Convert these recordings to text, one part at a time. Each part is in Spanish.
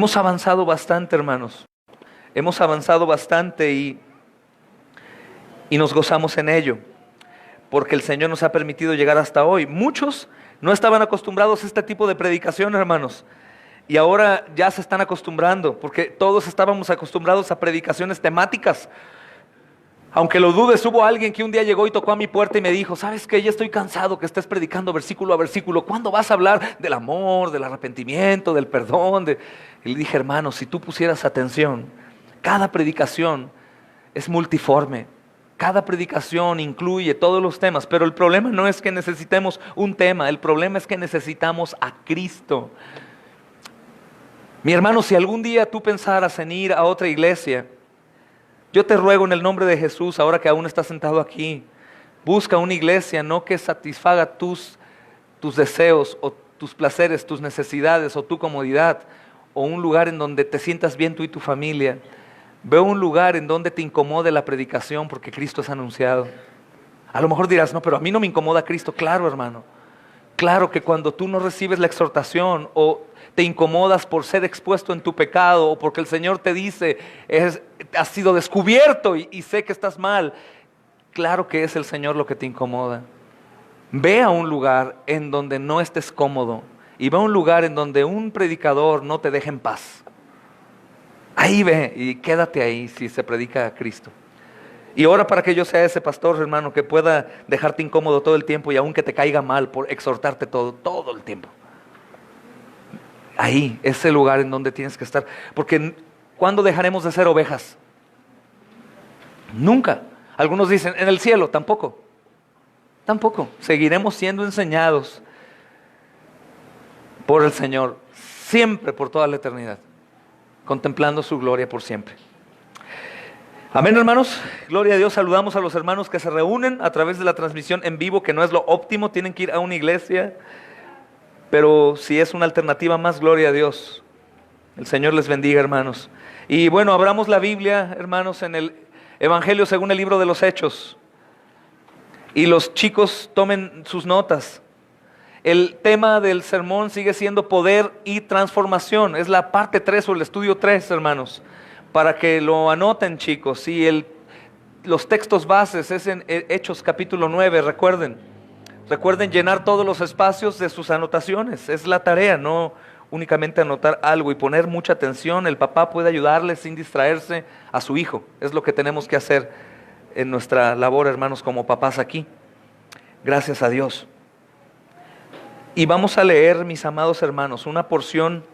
Hemos avanzado bastante, hermanos. Hemos avanzado bastante y nos gozamos en ello, porque el Señor nos ha permitido llegar hasta hoy. Muchos no estaban acostumbrados a este tipo de predicación, hermanos, y ahora ya se están acostumbrando, porque todos estábamos acostumbrados a predicaciones temáticas. Aunque lo dudes, hubo alguien que un día llegó y tocó a mi puerta y me dijo: ¿sabes qué? Ya estoy cansado que estés predicando versículo a versículo. ¿Cuándo vas a hablar del amor, del arrepentimiento, del perdón? Y le dije: hermano, si tú pusieras atención, cada predicación es multiforme. Cada predicación incluye todos los temas, pero el problema no es que necesitemos un tema, el problema es que necesitamos a Cristo. Mi hermano, si algún día tú pensaras en ir a otra iglesia, yo te ruego en el nombre de Jesús, ahora que aún estás sentado aquí, busca una iglesia no que satisfaga tus deseos o tus placeres, tus necesidades o tu comodidad, o un lugar en donde te sientas bien tú y tu familia. Ve un lugar en donde te incomode la predicación, porque Cristo es anunciado. A lo mejor dirás: no, pero a mí no me incomoda Cristo. Claro, hermano. Claro que cuando tú no recibes la exhortación o te incomodas por ser expuesto en tu pecado, o porque el Señor te dice: has sido descubierto y sé que estás mal. Claro que es el Señor lo que te incomoda. Ve a un lugar en donde no estés cómodo, y ve a un lugar en donde un predicador no te deje en paz. Ahí ve y quédate ahí si se predica a Cristo. Y ora para que yo sea ese pastor, hermano, que pueda dejarte incómodo todo el tiempo, y aunque te caiga mal, por exhortarte todo el tiempo. Ahí, ese lugar en donde tienes que estar. Porque ¿cuándo dejaremos de ser ovejas? Nunca. Algunos dicen: en el cielo. Tampoco. Seguiremos siendo enseñados por el Señor, siempre, por toda la eternidad, contemplando su gloria por siempre. Amén, hermanos. Gloria a Dios. Saludamos a los hermanos que se reúnen a través de la transmisión en vivo, que no es lo óptimo, tienen que ir a una iglesia, pero si es una alternativa más, gloria a Dios. El Señor les bendiga, hermanos. Y bueno, abramos la Biblia, hermanos, en el Evangelio según el libro de los Hechos, y los chicos tomen sus notas. El tema del sermón sigue siendo poder y transformación. Es la parte 3 o el estudio 3, hermanos, para que lo anoten, chicos. Y los textos bases es en Hechos capítulo 9, recuerden llenar todos los espacios de sus anotaciones. Es la tarea, no únicamente anotar algo y poner mucha atención. El papá puede ayudarle sin distraerse a su hijo. Es lo que tenemos que hacer en nuestra labor, hermanos, como papás aquí. Gracias a Dios. Y vamos a leer, mis amados hermanos, una porción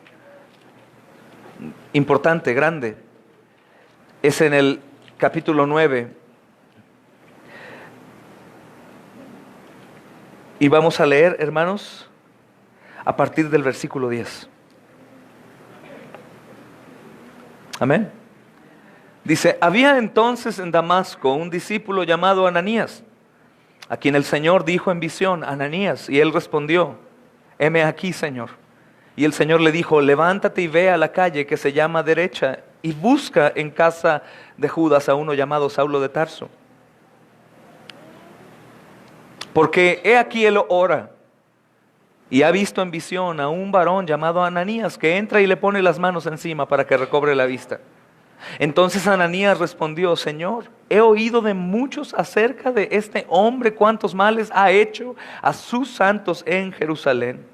importante, grande. Es en el capítulo 9. Y vamos a leer, hermanos, a partir del versículo 10. Amén. Dice: había entonces en Damasco un discípulo llamado Ananías, a quien el Señor dijo en visión: Ananías. Y él respondió: heme aquí, Señor. Y el Señor le dijo: levántate y ve a la calle que se llama Derecha, y busca en casa de Judas a uno llamado Saulo de Tarso. Porque he aquí él ora, y ha visto en visión a un varón llamado Ananías, que entra y le pone las manos encima para que recobre la vista. Entonces Ananías respondió: Señor, he oído de muchos acerca de este hombre, cuántos males ha hecho a sus santos en Jerusalén.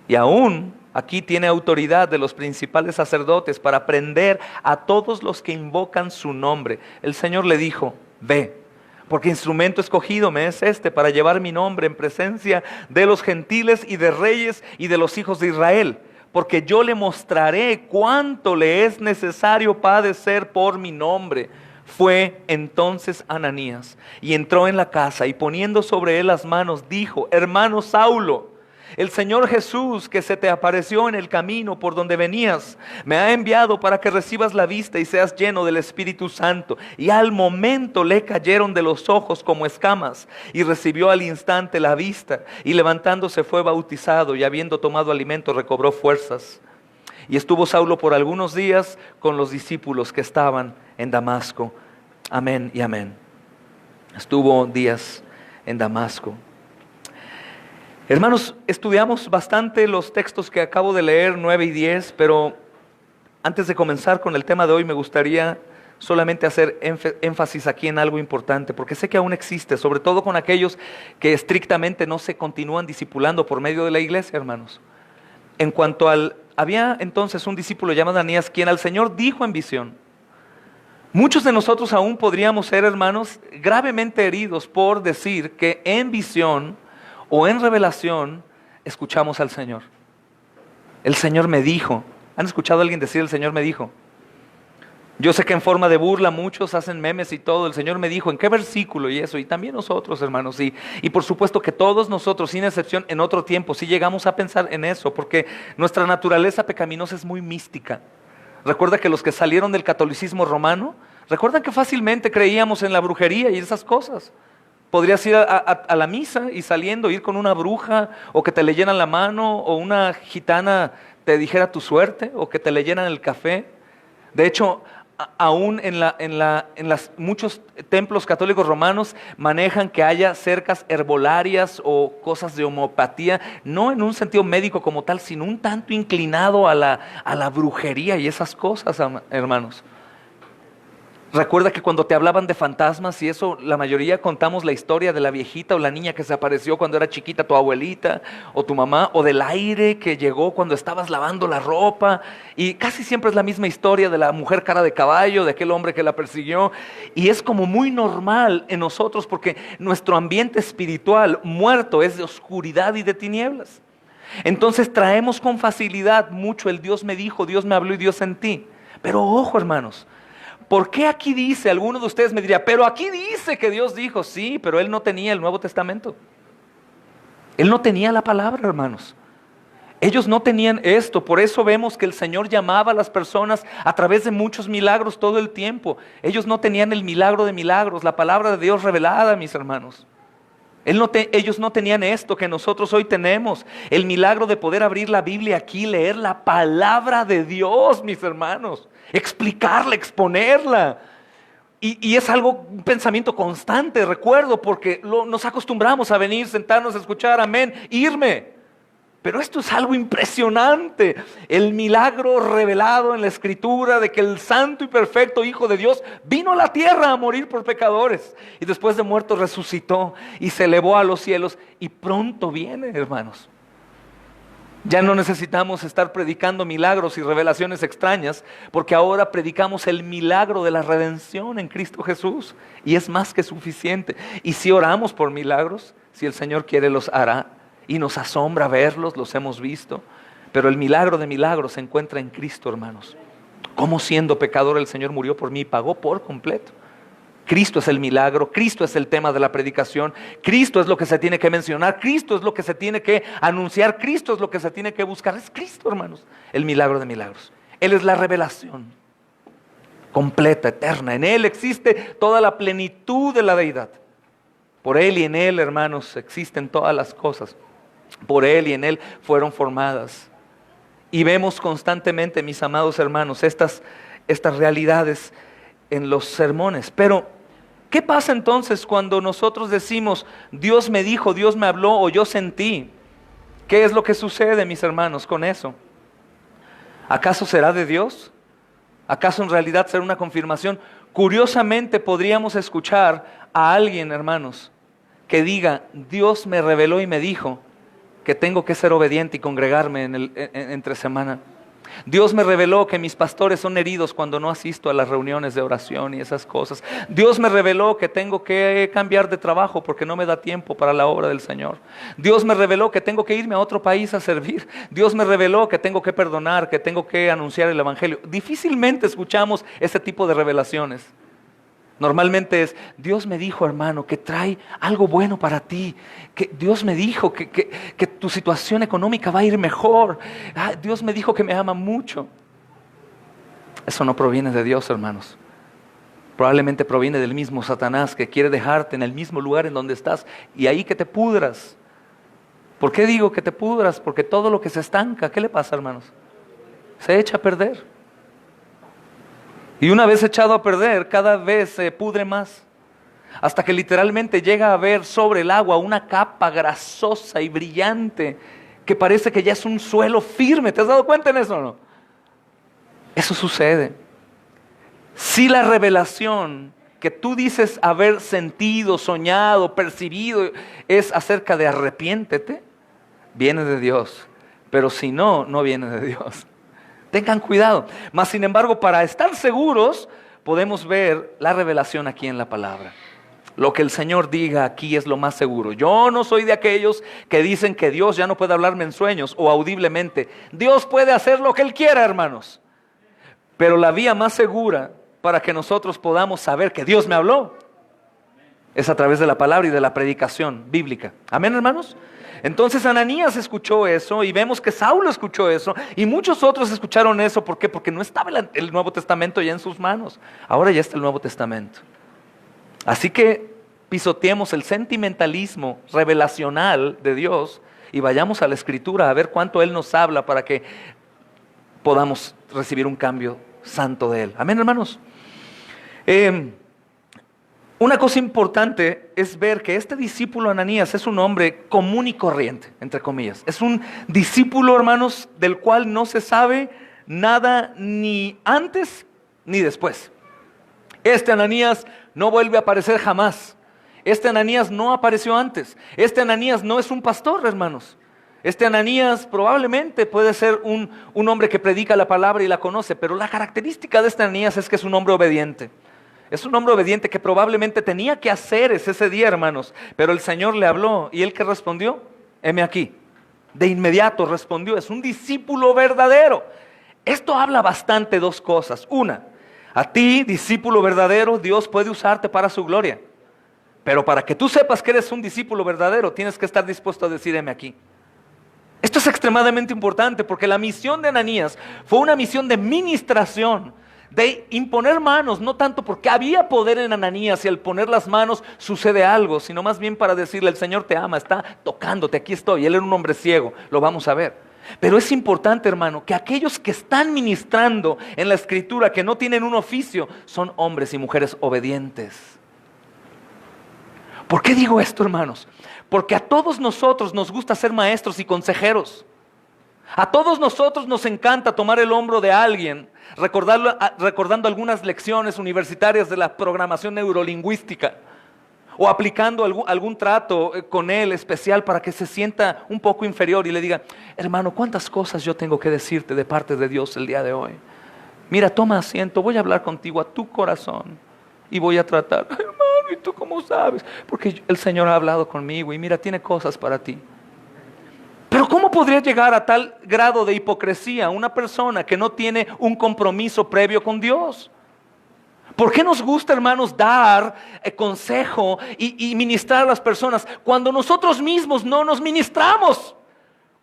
Y aún aquí tiene autoridad de los principales sacerdotes para prender a todos los que invocan su nombre. El Señor le dijo: ve, porque instrumento escogido me es este para llevar mi nombre en presencia de los gentiles y de reyes y de los hijos de Israel. Porque yo le mostraré cuánto le es necesario padecer por mi nombre. Fue entonces Ananías y entró en la casa, y poniendo sobre él las manos dijo: hermano Saulo, el Señor Jesús, que se te apareció en el camino por donde venías, me ha enviado para que recibas la vista y seas lleno del Espíritu Santo. Y al momento le cayeron de los ojos como escamas, y recibió al instante la vista, y levantándose fue bautizado, y habiendo tomado alimento recobró fuerzas. Y estuvo Saulo por algunos días con los discípulos que estaban en Damasco. Amén y amén. Estuvo días en Damasco. Hermanos, estudiamos bastante los textos que acabo de leer, 9 y 10, pero antes de comenzar con el tema de hoy, me gustaría solamente hacer énfasis aquí en algo importante, porque sé que aún existe, sobre todo con aquellos que estrictamente no se continúan discipulando por medio de la iglesia, hermanos. En cuanto había entonces un discípulo llamado Ananías, quien al Señor dijo en visión. Muchos de nosotros aún podríamos ser, hermanos, gravemente heridos por decir que en visión o en revelación escuchamos al Señor. El Señor me dijo. ¿Han escuchado a alguien decir el Señor me dijo? Yo sé que en forma de burla muchos hacen memes y todo. El Señor me dijo, ¿en qué versículo y eso? Y también nosotros, hermanos, y por supuesto que todos nosotros, sin excepción, en otro tiempo, sí llegamos a pensar en eso, porque nuestra naturaleza pecaminosa es muy mística. Recuerda que los que salieron del catolicismo romano, recuerdan que fácilmente creíamos en la brujería y esas cosas. Podrías ir a la misa y saliendo ir con una bruja, o que te leyeran la mano, o una gitana te dijera tu suerte, o que te leyeran el café. De hecho, aún en muchos templos católicos romanos manejan que haya cercas herbolarias o cosas de homeopatía, no en un sentido médico como tal, sino un tanto inclinado a la brujería y esas cosas, hermanos. Recuerda que cuando te hablaban de fantasmas y eso, la mayoría contamos la historia de la viejita o la niña que se apareció cuando era chiquita, tu abuelita o tu mamá, o del aire que llegó cuando estabas lavando la ropa, y casi siempre es la misma historia de la mujer cara de caballo, de aquel hombre que la persiguió, y es como muy normal en nosotros porque nuestro ambiente espiritual muerto es de oscuridad y de tinieblas. Entonces traemos con facilidad mucho el Dios me dijo, Dios me habló y Dios sentí. Pero ojo, hermanos, ¿por qué aquí dice? Alguno de ustedes me diría, pero aquí dice que Dios dijo. Sí, pero él no tenía el Nuevo Testamento. Él no tenía la palabra, hermanos. Ellos no tenían esto. Por eso vemos que el Señor llamaba a las personas a través de muchos milagros todo el tiempo. Ellos no tenían el milagro de milagros, la palabra de Dios revelada, mis hermanos. Ellos no tenían esto que nosotros hoy tenemos, el milagro de poder abrir la Biblia aquí, leer la palabra de Dios, mis hermanos, explicarla, exponerla. Y es algo, un pensamiento constante, recuerdo, porque nos acostumbramos a venir, sentarnos a escuchar, amén, irme. Pero esto es algo impresionante, el milagro revelado en la Escritura de que el santo y perfecto Hijo de Dios vino a la tierra a morir por pecadores y después de muerto resucitó y se elevó a los cielos y pronto viene, hermanos. Ya no necesitamos estar predicando milagros y revelaciones extrañas, porque ahora predicamos el milagro de la redención en Cristo Jesús y es más que suficiente. Y si oramos por milagros, si el Señor quiere los hará. Y nos asombra verlos, los hemos visto. Pero el milagro de milagros se encuentra en Cristo, hermanos. Como siendo pecador el Señor murió por mí y pagó por completo. Cristo es el milagro, Cristo es el tema de la predicación, Cristo es lo que se tiene que mencionar, Cristo es lo que se tiene que anunciar, Cristo es lo que se tiene que buscar. Es Cristo, hermanos, el milagro de milagros. Él es la revelación completa, eterna. En Él existe toda la plenitud de la deidad. Por Él y en Él, hermanos, existen todas las cosas. Por Él y en Él fueron formadas. Y vemos constantemente, mis amados hermanos, estas realidades en los sermones. Pero, ¿qué pasa entonces cuando nosotros decimos, Dios me dijo, Dios me habló o yo sentí? ¿Qué es lo que sucede, mis hermanos, con eso? ¿Acaso será de Dios? ¿Acaso en realidad será una confirmación? Curiosamente podríamos escuchar a alguien, hermanos, que diga, Dios me reveló y me dijo que tengo que ser obediente y congregarme entre semana. Dios me reveló que mis pastores son heridos cuando no asisto a las reuniones de oración y esas cosas. Dios me reveló que tengo que cambiar de trabajo porque no me da tiempo para la obra del Señor. Dios me reveló que tengo que irme a otro país a servir. Dios me reveló que tengo que perdonar, que tengo que anunciar el Evangelio. Difícilmente escuchamos ese tipo de revelaciones. Normalmente es, Dios me dijo, hermano, que trae algo bueno para ti, que Dios me dijo que tu situación económica va a ir mejor, Dios me dijo que me ama mucho. Eso no proviene de Dios, hermanos. Probablemente proviene del mismo Satanás que quiere dejarte en el mismo lugar en donde estás y ahí que te pudras. ¿Por qué digo que te pudras? Porque todo lo que se estanca, ¿qué le pasa, hermanos? Se echa a perder. Y una vez echado a perder, cada vez se pudre más. Hasta que literalmente llega a haber sobre el agua una capa grasosa y brillante que parece que ya es un suelo firme. ¿Te has dado cuenta en eso o no? Eso sucede. Si la revelación que tú dices haber sentido, soñado, percibido es acerca de arrepiéntete, viene de Dios. Pero si no, no viene de Dios. Tengan cuidado. Mas sin embargo, para estar seguros, podemos ver la revelación aquí en la palabra. Lo que el Señor diga aquí es lo más seguro. Yo no soy de aquellos que dicen que Dios ya no puede hablarme en sueños o audiblemente. Dios puede hacer lo que Él quiera, hermanos. Pero la vía más segura para que nosotros podamos saber que Dios me habló es a través de la palabra y de la predicación bíblica. Amén, hermanos. Entonces Ananías escuchó eso y vemos que Saulo escuchó eso y muchos otros escucharon eso. ¿Por qué? Porque no estaba el Nuevo Testamento ya en sus manos. Ahora ya está el Nuevo Testamento. Así que pisoteemos el sentimentalismo revelacional de Dios y vayamos a la Escritura a ver cuánto Él nos habla para que podamos recibir un cambio santo de Él. Amén, hermanos. Una cosa importante es ver que este discípulo Ananías es un hombre común y corriente, entre comillas. Es un discípulo, hermanos, del cual no se sabe nada ni antes ni después. Este Ananías no vuelve a aparecer jamás. Este Ananías no apareció antes. Este Ananías no es un pastor, hermanos. Este Ananías probablemente puede ser un hombre que predica la palabra y la conoce, pero la característica de este Ananías es que es un hombre obediente. Es un hombre obediente que probablemente tenía que hacer ese día, hermanos, pero el Señor le habló y él que respondió, heme aquí. De inmediato respondió, es un discípulo verdadero. Esto habla bastante dos cosas. Una, a ti, discípulo verdadero, Dios puede usarte para su gloria. Pero para que tú sepas que eres un discípulo verdadero, tienes que estar dispuesto a decir, heme aquí. Esto es extremadamente importante porque la misión de Ananías fue una misión de ministración, de imponer manos, no tanto porque había poder en Ananías y al poner las manos sucede algo, sino más bien para decirle, el Señor te ama, está tocándote, aquí estoy. Él era un hombre ciego, lo vamos a ver. Pero es importante, hermano, que aquellos que están ministrando en la Escritura, que no tienen un oficio, son hombres y mujeres obedientes. ¿Por qué digo esto, hermanos? Porque a todos nosotros nos gusta ser maestros y consejeros. A todos nosotros nos encanta tomar el hombro de alguien, recordando algunas lecciones universitarias de la programación neurolingüística, o aplicando algún trato con él especial para que se sienta un poco inferior y le diga, hermano, ¿cuántas cosas yo tengo que decirte de parte de Dios el día de hoy? Mira, toma asiento, voy a hablar contigo a tu corazón y voy a tratar, hermano, ¿y tú cómo sabes? Porque el Señor ha hablado conmigo y mira, tiene cosas para ti. Pero ¿cómo podría llegar a tal grado de hipocresía una persona que no tiene un compromiso previo con Dios? ¿Por qué nos gusta, hermanos, dar consejo y ministrar a las personas cuando nosotros mismos no nos ministramos?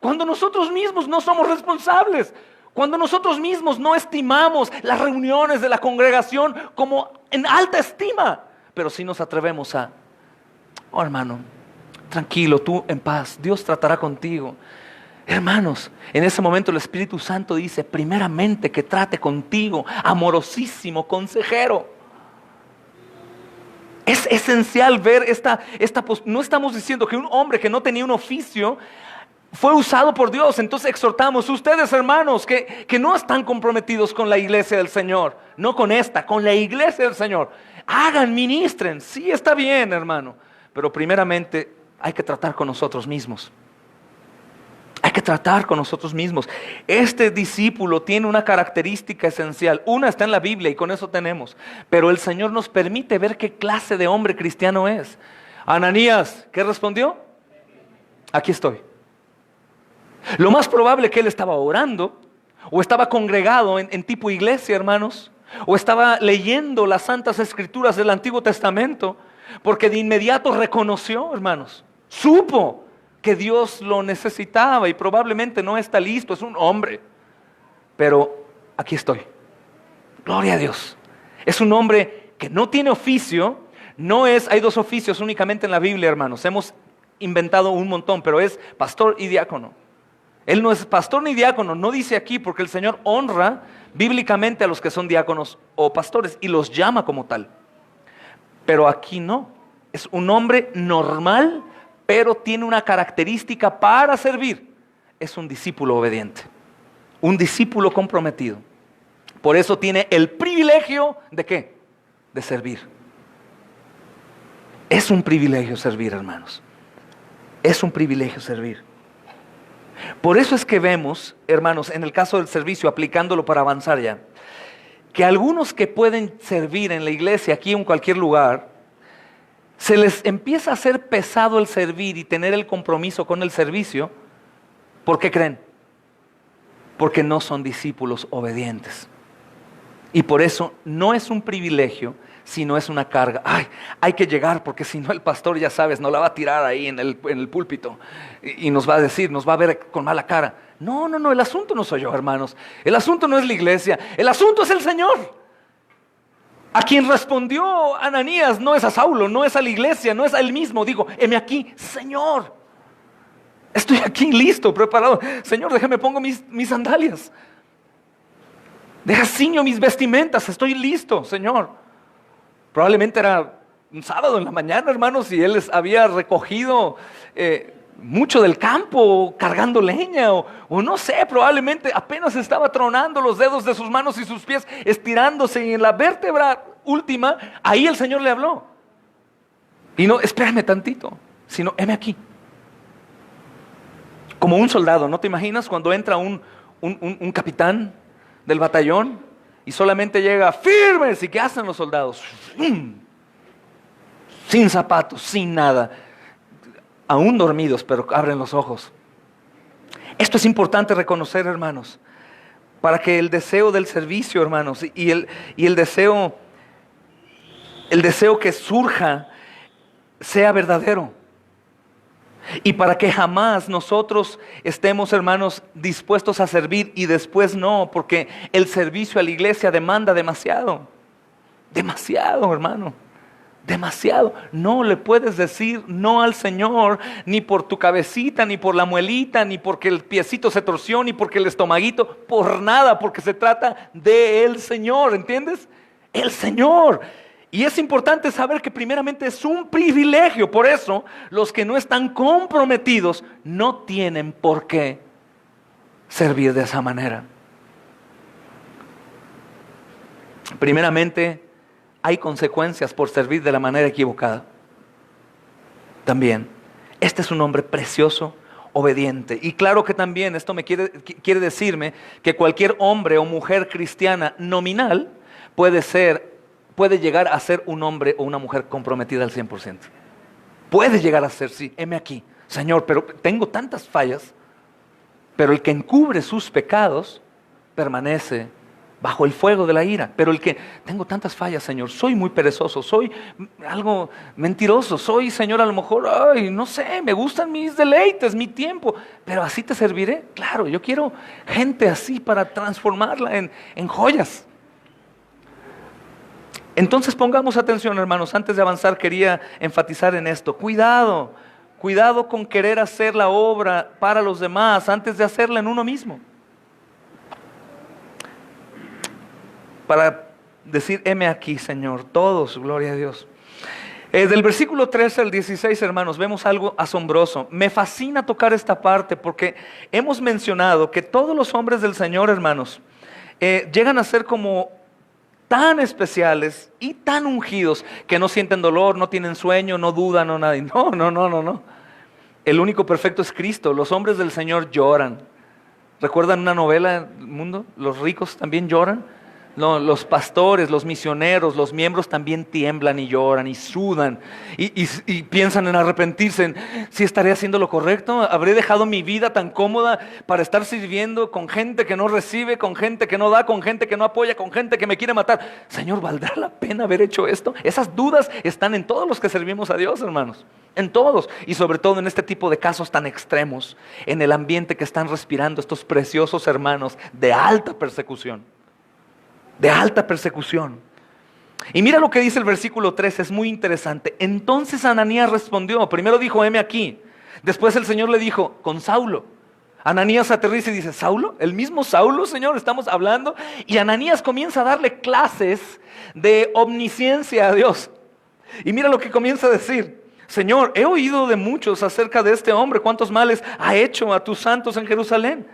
Cuando nosotros mismos no somos responsables, cuando nosotros mismos no estimamos las reuniones de la congregación como en alta estima, pero sí nos atrevemos a, oh hermano, tranquilo, tú en paz, Dios tratará contigo. Hermanos, en ese momento el Espíritu Santo dice, primeramente que trate contigo, amorosísimo consejero. Es esencial ver no estamos diciendo que un hombre que no tenía un oficio fue usado por Dios. Entonces exhortamos, ustedes hermanos que no están comprometidos con la iglesia del Señor, no con con la iglesia del Señor, hagan, ministren, sí está bien, hermano, pero primeramente hay que tratar con nosotros mismos. Hay que tratar con nosotros mismos. Este discípulo tiene una característica esencial. Una está en la Biblia y con eso tenemos. Pero el Señor nos permite ver qué clase de hombre cristiano es. Ananías, ¿qué respondió? Aquí estoy. Lo más probable que él estaba orando, o estaba congregado en tipo iglesia, hermanos, o estaba leyendo las santas escrituras del Antiguo Testamento, porque de inmediato reconoció, hermanos, supo que Dios lo necesitaba y probablemente no está listo, es un hombre, pero aquí estoy. Gloria a Dios. Es un hombre que no tiene oficio, hay dos oficios únicamente en la Biblia, hermanos. Hemos inventado un montón, pero es pastor y diácono. Él no es pastor ni diácono, no dice aquí, porque el Señor honra bíblicamente a los que son diáconos o pastores y los llama como tal. Pero aquí no, es un hombre normal, pero tiene una característica para servir. Es un discípulo obediente, un discípulo comprometido. Por eso tiene el privilegio ¿de qué? De servir. Es un privilegio servir, hermanos. Es un privilegio servir. Por eso es que vemos, hermanos, en el caso del servicio, aplicándolo para avanzar ya, que algunos que pueden servir en la iglesia, aquí o en cualquier lugar, se les empieza a hacer pesado el servir y tener el compromiso con el servicio. ¿Por qué creen? Porque no son discípulos obedientes. Y por eso no es un privilegio, sino es una carga. Ay, hay que llegar porque si no el pastor, ya sabes, nos la va a tirar ahí en el púlpito y nos va a decir, nos va a ver con mala cara. No, el asunto no soy yo, hermanos. El asunto no es la iglesia, el asunto es el Señor. A quien respondió Ananías no es a Saulo, no es a la iglesia, no es a él mismo. Digo, heme aquí, Señor. Estoy aquí listo, preparado. Señor, déjame pongo mis sandalias. Deja ciño mis vestimentas, estoy listo, Señor. Probablemente era un sábado en la mañana, hermanos, y él les había recogido mucho del campo, cargando leña, o no sé, probablemente apenas estaba tronando los dedos de sus manos y sus pies, estirándose, y en la vértebra última, ahí el Señor le habló. Y no, espérame tantito, sino, heme aquí. Como un soldado, ¿no te imaginas cuando entra un capitán del batallón y solamente llega firmes? ¿Y qué hacen los soldados? Sin zapatos, sin nada, aún dormidos, pero abren los ojos. Esto es importante reconocer, hermanos, para que el deseo del servicio, hermanos, y el deseo que surja sea verdadero. Y para que jamás nosotros estemos, hermanos, dispuestos a servir y después no, porque el servicio a la iglesia demanda demasiado. Demasiado, hermano. Demasiado. No le puedes decir no al Señor, ni por tu cabecita, ni por la muelita, ni porque el piecito se torció, ni porque el estomaguito, por nada, porque se trata del Señor, ¿entiendes? El Señor. Y es importante saber que primeramente es un privilegio. Por eso los que no están comprometidos no tienen por qué servir de esa manera. Primeramente, hay consecuencias por servir de la manera equivocada. También, este es un hombre precioso, obediente. Y claro que también esto quiere decirme que cualquier hombre o mujer cristiana nominal puede llegar a ser un hombre o una mujer comprometida al 100%. Puede llegar a ser, sí, heme aquí, Señor, pero tengo tantas fallas. Pero el que encubre sus pecados permanece bajo el fuego de la ira. Pero el que, tengo tantas fallas, Señor, soy muy perezoso, soy algo mentiroso, soy, Señor, a lo mejor, no sé, me gustan mis deleites, mi tiempo, pero así te serviré. Claro, yo quiero gente así para transformarla en joyas. Entonces pongamos atención, hermanos. Antes de avanzar quería enfatizar en esto. Cuidado con querer hacer la obra para los demás antes de hacerla en uno mismo. Para decir, heme aquí, Señor, todos, gloria a Dios. Del versículo 13 al 16, hermanos, vemos algo asombroso. Me fascina tocar esta parte porque hemos mencionado que todos los hombres del Señor, hermanos, llegan a ser como tan especiales y tan ungidos que no sienten dolor, no tienen sueño, no dudan, no nada. No. El único perfecto es Cristo. Los hombres del Señor lloran. ¿Recuerdan una novela del mundo? Los ricos también lloran. No, los pastores, los misioneros, los miembros también tiemblan y lloran y sudan y piensan en arrepentirse, en si estaré haciendo lo correcto, habré dejado mi vida tan cómoda para estar sirviendo con gente que no recibe, con gente que no da, con gente que no apoya, con gente que me quiere matar. Señor, ¿valdrá la pena haber hecho esto? Esas dudas están en todos los que servimos a Dios, hermanos, en todos, y sobre todo en este tipo de casos tan extremos, en el ambiente que están respirando estos preciosos hermanos de alta persecución. De alta persecución. Y mira lo que dice el versículo 13, es muy interesante. Entonces Ananías respondió, primero dijo, heme aquí. Después el Señor le dijo, con Saulo. Ananías aterriza y dice, ¿Saulo? ¿El mismo Saulo, Señor? Estamos hablando. Y Ananías comienza a darle clases de omnisciencia a Dios. Y mira lo que comienza a decir. Señor, he oído de muchos acerca de este hombre, cuántos males ha hecho a tus santos en Jerusalén.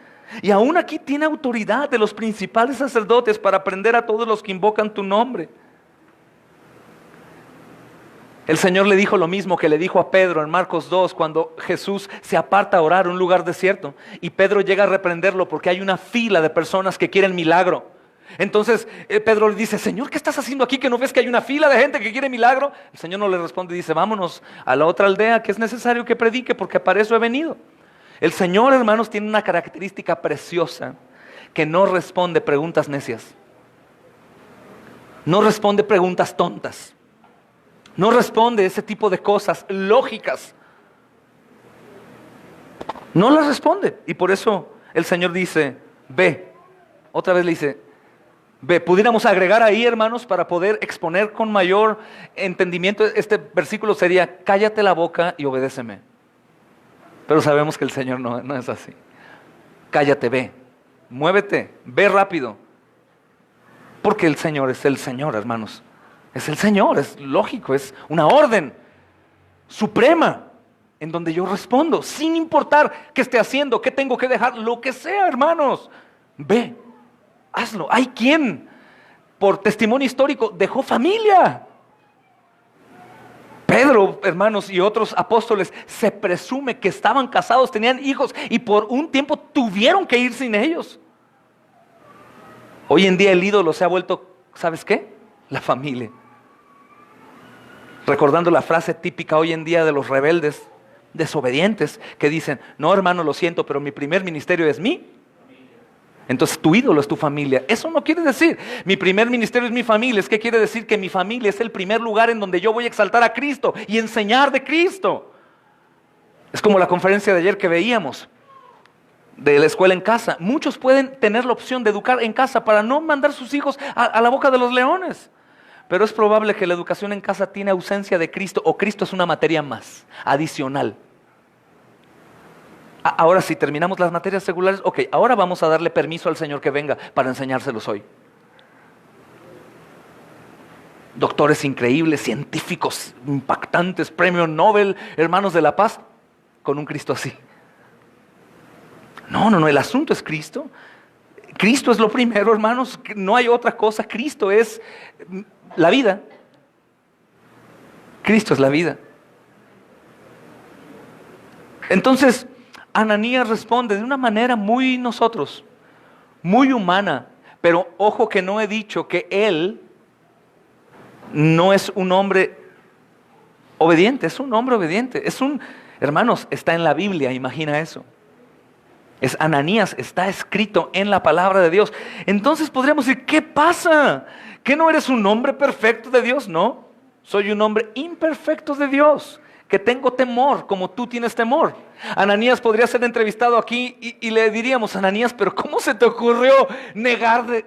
Y aún aquí tiene autoridad de los principales sacerdotes para prender a todos los que invocan tu nombre. El Señor le dijo lo mismo que le dijo a Pedro en Marcos 2, cuando Jesús se aparta a orar a un lugar desierto. Y Pedro llega a reprenderlo porque hay una fila de personas que quieren milagro. Entonces Pedro le dice: Señor, ¿qué estás haciendo aquí? ¿Que no ves que hay una fila de gente que quiere milagro? El Señor no le responde y dice: vámonos a la otra aldea que es necesario que predique, porque para eso he venido. El Señor, hermanos, tiene una característica preciosa, que no responde preguntas necias. No responde preguntas tontas. No responde ese tipo de cosas lógicas. No las responde. Y por eso el Señor dice: ve. Otra vez le dice: ve. Pudiéramos agregar ahí, hermanos, para poder exponer con mayor entendimiento este versículo, sería: cállate la boca y obedéceme. Pero sabemos que el Señor no es así. Cállate, ve. Muévete, ve rápido. Porque el Señor es el Señor, hermanos. Es el Señor, es lógico, es una orden suprema en donde yo respondo, sin importar qué esté haciendo, qué tengo que dejar, lo que sea, hermanos. Ve, hazlo. Hay quien, por testimonio histórico, dejó familia. Pedro, hermanos, y otros apóstoles, se presume que estaban casados, tenían hijos, y por un tiempo tuvieron que ir sin ellos. Hoy en día el ídolo se ha vuelto, ¿sabes qué? La familia. Recordando la frase típica hoy en día de los rebeldes, desobedientes, que dicen: no, hermano, lo siento, pero mi primer ministerio es mí. Entonces tu ídolo es tu familia. Eso no quiere decir mi primer ministerio es mi familia. Es que quiere decir que mi familia es el primer lugar en donde yo voy a exaltar a Cristo y enseñar de Cristo. Es como la conferencia de ayer que veíamos de la escuela en casa. Muchos pueden tener la opción de educar en casa para no mandar sus hijos a la boca de los leones. Pero es probable que la educación en casa tiene ausencia de Cristo, o Cristo es una materia más, adicional. Ahora si terminamos las materias seculares, ok, ahora vamos a darle permiso al Señor que venga para enseñárselos hoy. Doctores increíbles, científicos impactantes, premio Nobel, hermanos de la paz, con un Cristo así. No, el asunto es Cristo. Cristo es lo primero, hermanos, no hay otra cosa. Cristo es la vida. Cristo es la vida. Entonces, Ananías responde de una manera muy nosotros, muy humana, pero ojo que no he dicho que él no es un hombre obediente, es un hombre obediente, hermanos, está en la Biblia, imagina eso. Es Ananías, está escrito en la palabra de Dios. Entonces podríamos decir: ¿qué pasa? ¿Que no eres un hombre perfecto de Dios? No, soy un hombre imperfecto de Dios, que tengo temor como tú tienes temor. Ananías podría ser entrevistado aquí y le diríamos: Ananías, pero ¿cómo se te ocurrió negar de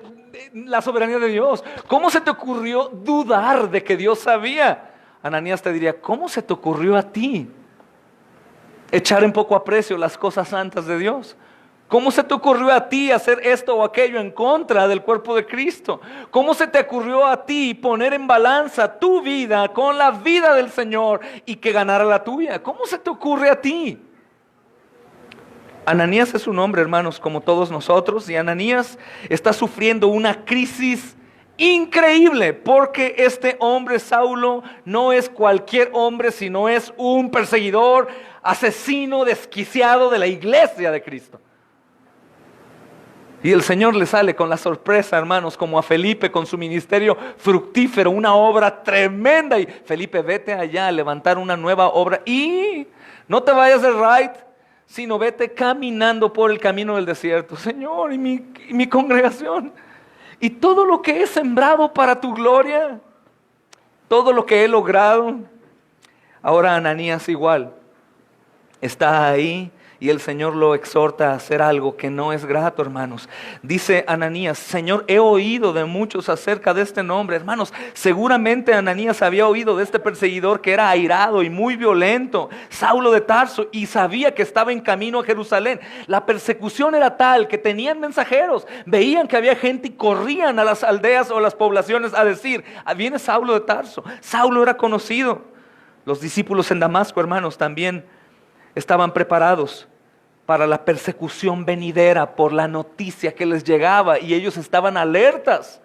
la soberanía de Dios? ¿Cómo se te ocurrió dudar de que Dios sabía? Ananías te diría: ¿cómo se te ocurrió a ti echar en poco aprecio las cosas santas de Dios? ¿Cómo se te ocurrió a ti hacer esto o aquello en contra del cuerpo de Cristo? ¿Cómo se te ocurrió a ti poner en balanza tu vida con la vida del Señor y que ganara la tuya? ¿Cómo se te ocurre a ti? Ananías es un hombre, hermanos, como todos nosotros, y Ananías está sufriendo una crisis increíble, porque este hombre Saulo no es cualquier hombre, sino es un perseguidor, asesino, desquiciado de la iglesia de Cristo. Y el Señor le sale con la sorpresa, hermanos, como a Felipe con su ministerio fructífero, una obra tremenda. Y Felipe, vete allá a levantar una nueva obra y no te vayas de right, sino vete caminando por el camino del desierto. Señor, y mi congregación, y todo lo que he sembrado para tu gloria, todo lo que he logrado. Ahora Ananías igual está ahí, y el Señor lo exhorta a hacer algo que no es grato, hermanos. Dice Ananías: Señor, he oído de muchos acerca de este nombre. Hermanos, seguramente Ananías había oído de este perseguidor que era airado y muy violento, Saulo de Tarso, y sabía que estaba en camino a Jerusalén. La persecución era tal que tenían mensajeros, veían que había gente y corrían a las aldeas o las poblaciones a decir: viene Saulo de Tarso. Saulo era conocido. Los discípulos en Damasco, hermanos, también estaban preparados para la persecución venidera por la noticia que les llegaba, y ellos estaban alertas.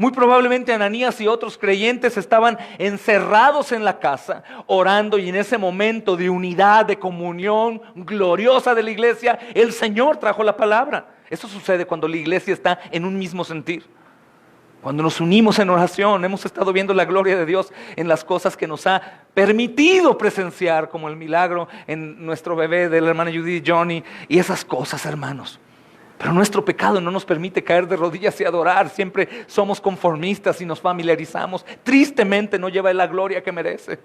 Muy probablemente Ananías y otros creyentes estaban encerrados en la casa, orando, y en ese momento de unidad, de comunión gloriosa de la iglesia, el Señor trajo la palabra. Eso sucede cuando la iglesia está en un mismo sentir. Cuando nos unimos en oración, hemos estado viendo la gloria de Dios en las cosas que nos ha permitido presenciar, como el milagro en nuestro bebé de la hermana Judy Johnny, y esas cosas, hermanos. Pero nuestro pecado no nos permite caer de rodillas y adorar. Siempre somos conformistas y nos familiarizamos. Tristemente no lleva la gloria que merece.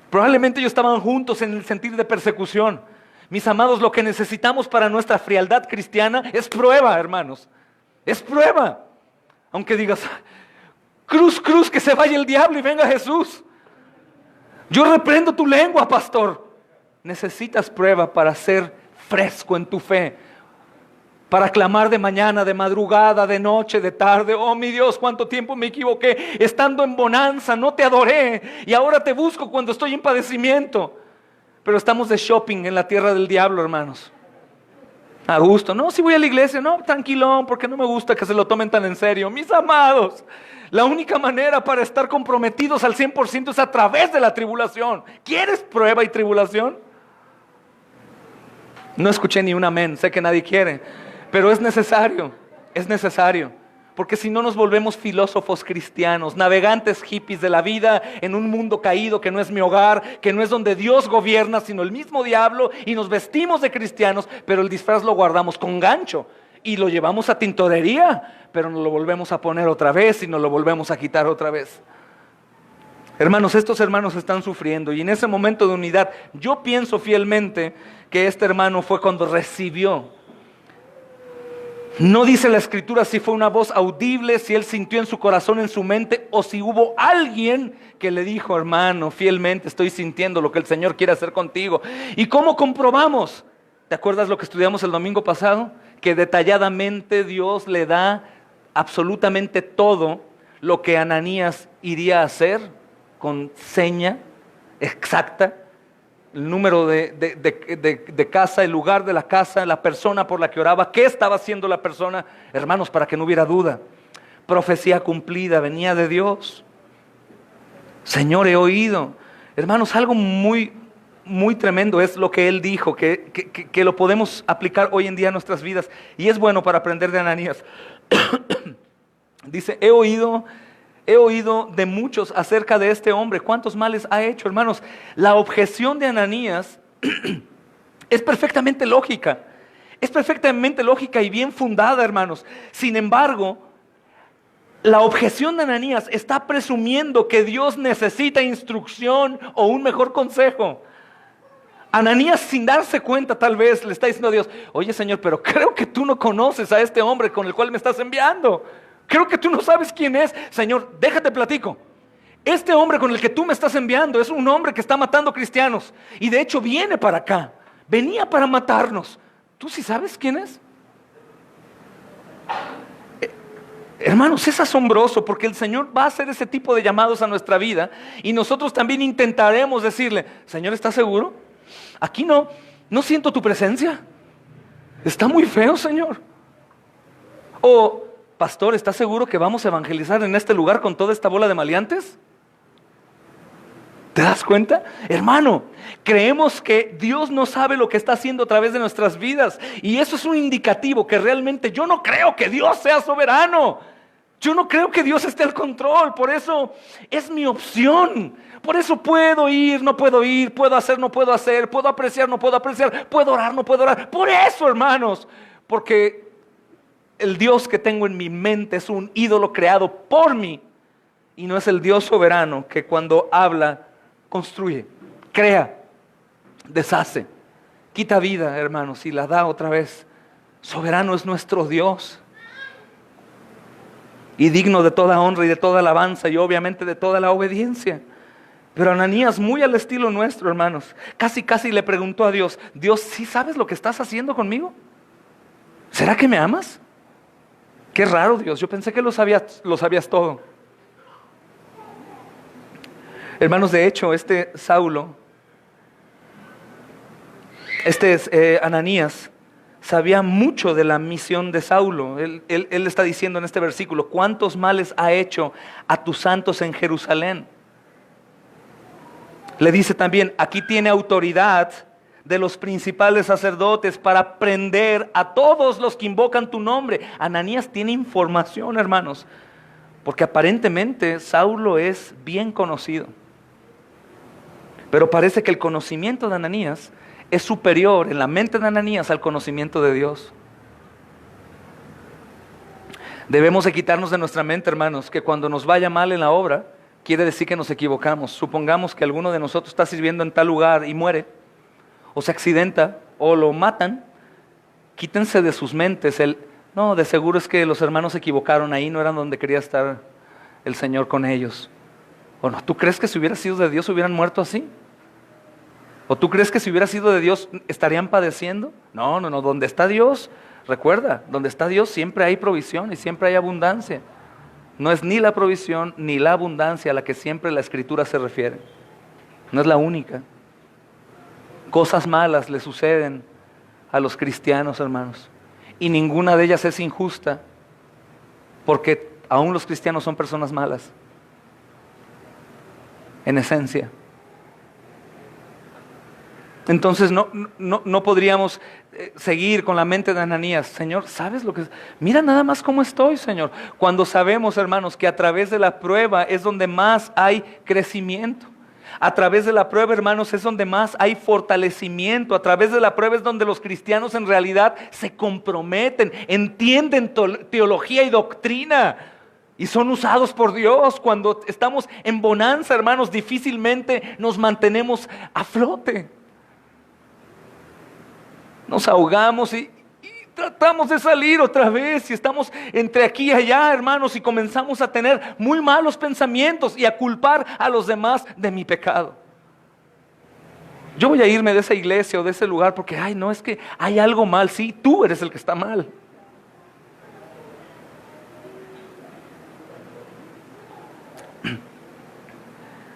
Probablemente ellos estaban juntos en el sentir de persecución. Mis amados, lo que necesitamos para nuestra frialdad cristiana es prueba, hermanos. Es prueba. Aunque digas, cruz, cruz, que se vaya el diablo y venga Jesús. Yo reprendo tu lengua, pastor. Necesitas prueba para ser fresco en tu fe. Para clamar de mañana, de madrugada, de noche, de tarde. Oh mi Dios, cuánto tiempo me equivoqué. Estando en bonanza no te adoré, y ahora te busco cuando estoy en padecimiento. Pero estamos de shopping en la tierra del diablo, hermanos. A gusto. No, si voy a la iglesia, no, tranquilón, porque no me gusta que se lo tomen tan en serio. Mis amados, la única manera para estar comprometidos al 100% es a través de la tribulación. ¿Quieres prueba y tribulación? No escuché ni un amén, sé que nadie quiere. Pero es necesario, porque si no nos volvemos filósofos cristianos, navegantes hippies de la vida en un mundo caído que no es mi hogar, que no es donde Dios gobierna, sino el mismo diablo, y nos vestimos de cristianos, pero el disfraz lo guardamos con gancho y lo llevamos a tintorería, pero nos lo volvemos a poner otra vez y nos lo volvemos a quitar otra vez. Hermanos, estos hermanos están sufriendo, y en ese momento de unidad, yo pienso fielmente que este hermano fue cuando recibió. No dice la escritura si fue una voz audible, si él sintió en su corazón, en su mente, o si hubo alguien que le dijo, hermano, fielmente estoy sintiendo lo que el Señor quiere hacer contigo. ¿Y cómo comprobamos? ¿Te acuerdas lo que estudiamos el domingo pasado? Que detalladamente Dios le da absolutamente todo lo que Ananías iría a hacer, con seña exacta. El número de casa, el lugar de la casa, la persona por la que oraba, qué estaba haciendo la persona, hermanos, para que no hubiera duda. Profecía cumplida, venía de Dios. Señor, he oído. Hermanos, algo muy, muy tremendo es lo que él dijo, que lo podemos aplicar hoy en día a nuestras vidas, y es bueno para aprender de Ananías. Dice, he oído de muchos acerca de este hombre. ¿Cuántos males ha hecho, hermanos? La objeción de Ananías es perfectamente lógica. Es perfectamente lógica y bien fundada, hermanos. Sin embargo, la objeción de Ananías está presumiendo que Dios necesita instrucción o un mejor consejo. Ananías, sin darse cuenta, tal vez le está diciendo a Dios, oye Señor, pero creo que tú no conoces a este hombre con el cual me estás enviando. Creo que tú no sabes quién es. Señor, déjate platico. Este hombre con el que tú me estás enviando es un hombre que está matando cristianos. Y de hecho viene para acá. Venía para matarnos. ¿Tú sí sabes quién es? Hermanos, es asombroso, porque el Señor va a hacer ese tipo de llamados a nuestra vida. Y nosotros también intentaremos decirle, Señor, ¿estás seguro? Aquí no siento tu presencia. Está muy feo, Señor. O, pastor, ¿estás seguro que vamos a evangelizar en este lugar con toda esta bola de maleantes? ¿Te das cuenta? Hermano, creemos que Dios no sabe lo que está haciendo a través de nuestras vidas, y eso es un indicativo que realmente yo no creo que Dios sea soberano. Yo no creo que Dios esté al control. Por eso es mi opción. Por eso puedo ir, no puedo ir, puedo hacer, no puedo hacer, puedo apreciar, no puedo apreciar, puedo orar, no puedo orar. Por eso, hermanos, porque el Dios que tengo en mi mente es un ídolo creado por mí, y no es el Dios soberano que cuando habla, construye, crea, deshace, quita vida, hermanos, y la da otra vez. Soberano es nuestro Dios, y digno de toda honra y de toda alabanza, y obviamente de toda la obediencia. Pero Ananías, muy al estilo nuestro, hermanos, casi le preguntó a Dios, Dios, ¿sí sabes lo que estás haciendo conmigo? ¿Será que me amas? Qué raro, Dios, yo pensé que lo sabías todo. Hermanos, de hecho, este Saulo Ananías sabía mucho de la misión de Saulo. Él está diciendo en este versículo: ¿cuántos males ha hecho a tus santos en Jerusalén? Le dice también: aquí tiene autoridad de los principales sacerdotes para prender a todos los que invocan tu nombre. Ananías tiene información, hermanos, porque aparentemente Saulo es bien conocido. Pero parece que el conocimiento de Ananías es superior en la mente de Ananías al conocimiento de Dios. Debemos de quitarnos de nuestra mente, hermanos, que cuando nos vaya mal en la obra, quiere decir que nos equivocamos. Supongamos que alguno de nosotros está sirviendo en tal lugar y muere, o se accidenta, o lo matan. Quítense de sus mentes no, de seguro es que los hermanos se equivocaron, ahí no eran donde quería estar el Señor con ellos. ¿O no? ¿Tú crees que si hubiera sido de Dios hubieran muerto así? ¿O tú crees que si hubiera sido de Dios estarían padeciendo? No, donde está Dios, recuerda, donde está Dios siempre hay provisión y siempre hay abundancia. No es ni la provisión ni la abundancia a la que siempre la Escritura se refiere. No es la única. Cosas malas le suceden a los cristianos, hermanos, y ninguna de ellas es injusta, porque aún los cristianos son personas malas, en esencia. Entonces no podríamos seguir con la mente de Ananías. Señor, ¿sabes lo que es? Mira nada más cómo estoy, Señor. Cuando sabemos, hermanos, que a través de la prueba es donde más hay crecimiento. A través de la prueba, hermanos, es donde más hay fortalecimiento. A través de la prueba es donde los cristianos en realidad se comprometen, entienden teología y doctrina y son usados por Dios. Cuando estamos en bonanza, hermanos, difícilmente nos mantenemos a flote. Nos ahogamos y tratamos de salir otra vez y estamos entre aquí y allá, hermanos, y comenzamos a tener muy malos pensamientos y a culpar a los demás de mi pecado. Yo voy a irme de esa iglesia o de ese lugar porque, no, es que hay algo mal. Sí, tú eres el que está mal.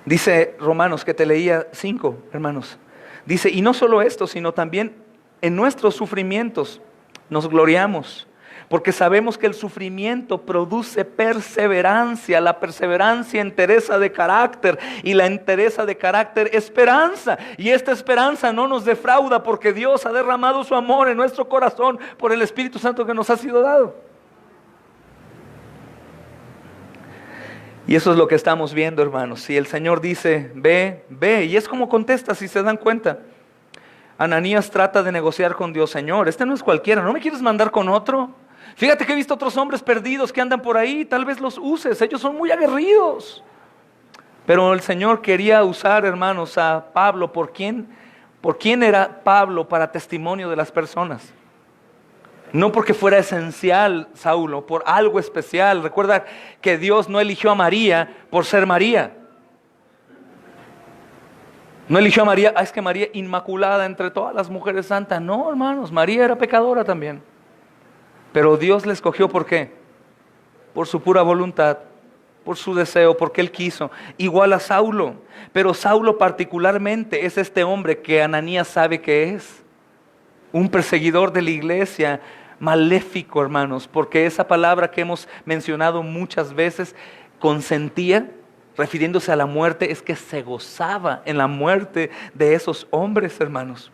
Dice Romanos, que te leía 5, hermanos. Dice, y no solo esto, sino también en nuestros sufrimientos nos gloriamos, porque sabemos que el sufrimiento produce perseverancia, la perseverancia entereza de carácter, y la entereza de carácter esperanza, y esta esperanza no nos defrauda, porque Dios ha derramado su amor en nuestro corazón por el Espíritu Santo que nos ha sido dado. Y eso es lo que estamos viendo, hermanos. Si el Señor dice, ve, y es como contesta, si se dan cuenta. Ananías trata de negociar con Dios: Señor, este no es cualquiera, ¿no me quieres mandar con otro? Fíjate que he visto otros hombres perdidos que andan por ahí, tal vez los uses, ellos son muy aguerridos. Pero el Señor quería usar, hermanos, a Pablo. ¿Por quién era Pablo para testimonio de las personas? No porque fuera esencial Saulo, por algo especial. Recuerda que Dios no eligió a María por ser María. No eligió a María, es que María inmaculada entre todas las mujeres santas. No, hermanos, María era pecadora también. Pero Dios la escogió, ¿por qué? Por su pura voluntad, por su deseo, porque Él quiso. Igual a Saulo. Pero Saulo particularmente es este hombre que Ananías sabe que es. Un perseguidor de la iglesia, maléfico, hermanos. Porque esa palabra que hemos mencionado muchas veces, consentía, refiriéndose a la muerte, es que se gozaba en la muerte de esos hombres, hermanos.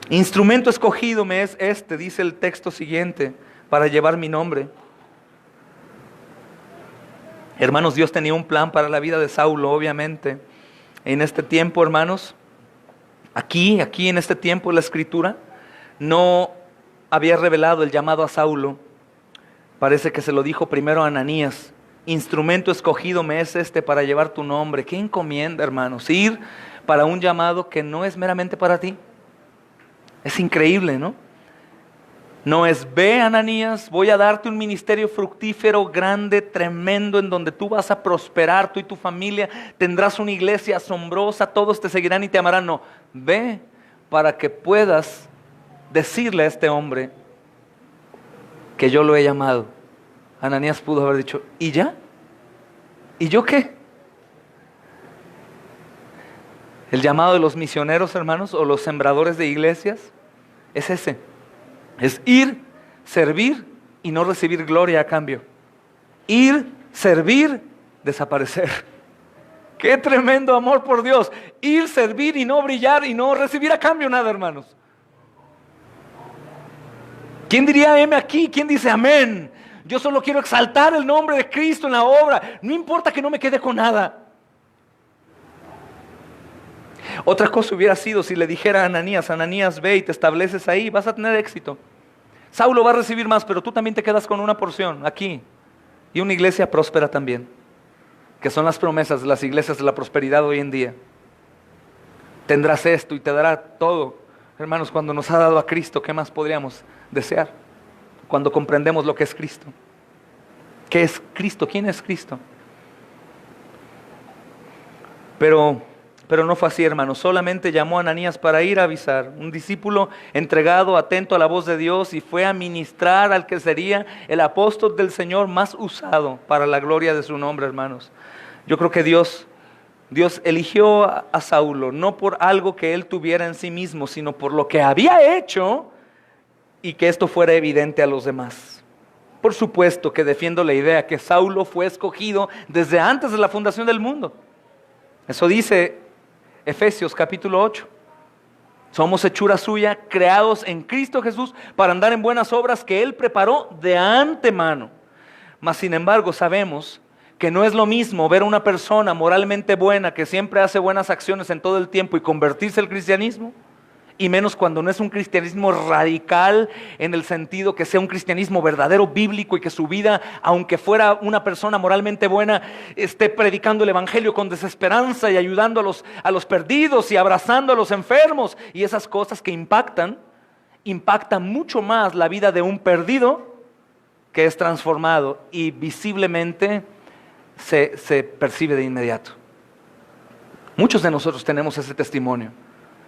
Instrumento escogido me es este, dice el texto siguiente, para llevar mi nombre. Hermanos, Dios tenía un plan para la vida de Saulo, obviamente. En este tiempo, hermanos, aquí en este tiempo la Escritura no había revelado el llamado a Saulo. Parece que se lo dijo primero a Ananías. Instrumento escogido me es este para llevar tu nombre. Qué encomienda, hermanos, ir para un llamado que no es meramente para ti. Es increíble, ¿no? No es, ve, Ananías, voy a darte un ministerio fructífero, grande, tremendo, en donde tú vas a prosperar, tú y tu familia, tendrás una iglesia asombrosa, todos te seguirán y te amarán. No, ve para que puedas decirle a este hombre que yo lo he llamado. Ananías pudo haber dicho, ¿y ya? ¿Y yo qué? El llamado de los misioneros, hermanos, o los sembradores de iglesias, es ese. Es ir, servir y no recibir gloria a cambio. Ir, servir, desaparecer. ¡Qué tremendo amor por Dios! Ir, servir y no brillar y no recibir a cambio nada, hermanos. ¿Quién diría amén aquí? ¿Quién dice amén? Yo solo quiero exaltar el nombre de Cristo en la obra. No importa que no me quede con nada. Otra cosa hubiera sido si le dijera a Ananías, Ananías, ve y te estableces ahí, vas a tener éxito. Saulo va a recibir más, pero tú también te quedas con una porción aquí. Y una iglesia próspera también, que son las promesas de las iglesias de la prosperidad hoy en día. Tendrás esto y te dará todo. Hermanos, cuando nos ha dado a Cristo, ¿qué más podríamos desear? Cuando comprendemos lo que es Cristo. ¿Qué es Cristo? ¿Quién es Cristo? Pero no fue así, hermanos. Solamente llamó a Ananías para ir a avisar. Un discípulo entregado, atento a la voz de Dios, y fue a ministrar al que sería el apóstol del Señor más usado para la gloria de su nombre, hermanos. Yo creo que Dios eligió a Saulo no por algo que él tuviera en sí mismo, sino por lo que había hecho y que esto fuera evidente a los demás. Por supuesto que defiendo la idea que Saulo fue escogido desde antes de la fundación del mundo. Eso dice Efesios capítulo 8. Somos hechura suya, creados en Cristo Jesús para andar en buenas obras que Él preparó de antemano. Mas sin embargo sabemos que no es lo mismo ver a una persona moralmente buena que siempre hace buenas acciones en todo el tiempo y convertirse al cristianismo, y menos cuando no es un cristianismo radical en el sentido que sea un cristianismo verdadero, bíblico, y que su vida, aunque fuera una persona moralmente buena, esté predicando el evangelio con desesperanza y ayudando a los perdidos y abrazando a los enfermos, y esas cosas que impactan mucho más la vida de un perdido que es transformado y visiblemente se percibe de inmediato. Muchos de nosotros tenemos ese testimonio,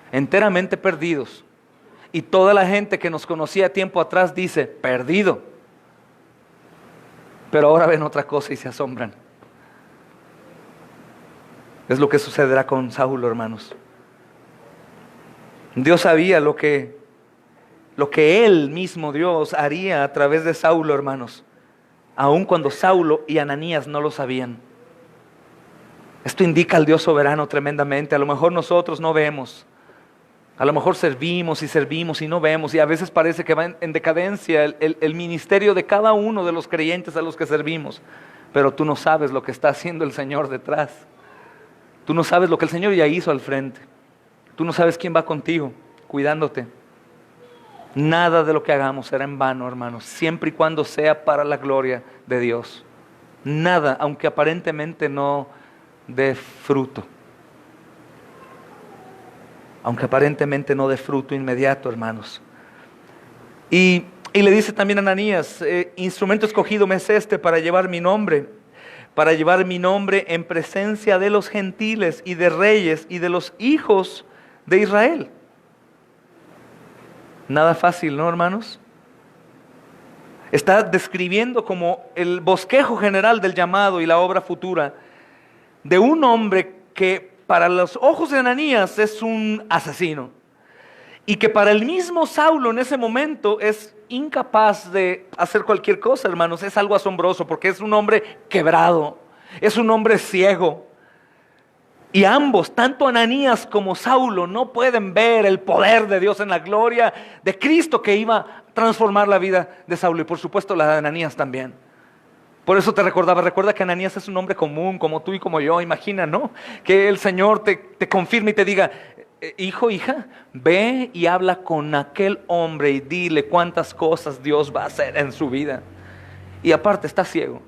enteramente perdidos, y toda la gente que nos conocía tiempo atrás dice, perdido, pero ahora ven otra cosa y se asombran. Es lo que sucederá con Saulo, hermanos. Dios sabía lo que Él mismo, Dios, haría a través de Saulo, hermanos, aun cuando Saulo y Ananías no lo sabían. Esto indica al Dios soberano tremendamente. A lo mejor nosotros no vemos, a lo mejor servimos y no vemos, y a veces parece que va en decadencia el ministerio de cada uno de los creyentes a los que servimos, pero tú no sabes lo que está haciendo el Señor detrás. Tú no sabes lo que el Señor ya hizo al frente. Tú no sabes quién va contigo, cuidándote. Nada de lo que hagamos será en vano, hermanos, siempre y cuando sea para la gloria de Dios. Nada, aunque aparentemente no dé fruto. Aunque aparentemente no dé fruto inmediato, hermanos. Y le dice también a Ananías, instrumento escogido me es este para llevar mi nombre en presencia de los gentiles y de reyes y de los hijos de Israel. Nada fácil, ¿no, hermanos? Está describiendo como el bosquejo general del llamado y la obra futura de un hombre que para los ojos de Ananías es un asesino, y que para el mismo Saulo en ese momento es incapaz de hacer cualquier cosa, hermanos. Es algo asombroso porque es un hombre quebrado, es un hombre ciego. Y ambos, tanto Ananías como Saulo, no pueden ver el poder de Dios en la gloria de Cristo que iba a transformar la vida de Saulo, y por supuesto la de Ananías también. Por eso recuerda que Ananías es un hombre común, como tú y como yo. Imagina, ¿no? Que el Señor te confirme y te diga, hijo, hija, ve y habla con aquel hombre y dile cuántas cosas Dios va a hacer en su vida. Y aparte está ciego,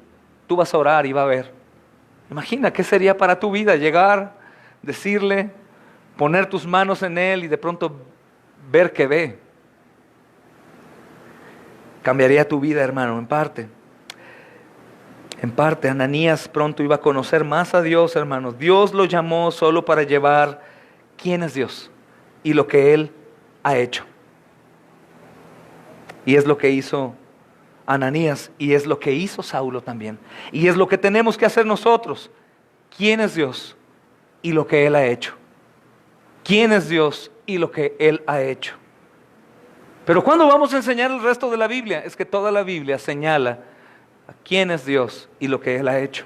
tú vas a orar y va a ver. Imagina qué sería para tu vida llegar, decirle, poner tus manos en él y de pronto ver que ve. Cambiaría tu vida, hermano, en parte. En parte, Ananías pronto iba a conocer más a Dios, hermanos. Dios lo llamó solo para llevar quién es Dios y lo que Él ha hecho. Y es lo que hizo Ananías, y es lo que hizo Saulo también. Y es lo que tenemos que hacer nosotros. ¿Quién es Dios y lo que Él ha hecho? quién es Dios y lo que Él ha hecho. Pero ¿cuándo vamos a enseñar el resto de la Biblia? Es que toda la Biblia señala a quién es Dios y lo que Él ha hecho.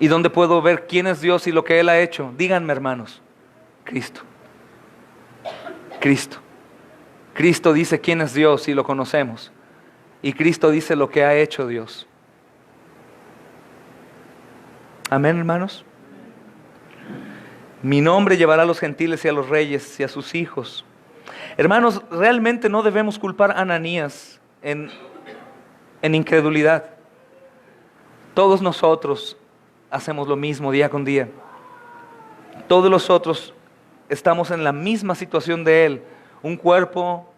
¿Y dónde puedo ver quién es Dios y lo que Él ha hecho? Díganme, hermanos, Cristo. Cristo. Cristo dice quién es Dios y lo conocemos. Y Cristo dice lo que ha hecho Dios. Amén, hermanos. Mi nombre llevará a los gentiles y a los reyes y a sus hijos. Hermanos, realmente no debemos culpar a Ananías en incredulidad. Todos nosotros hacemos lo mismo día con día. Todos nosotros estamos en la misma situación de él. Un cuerpo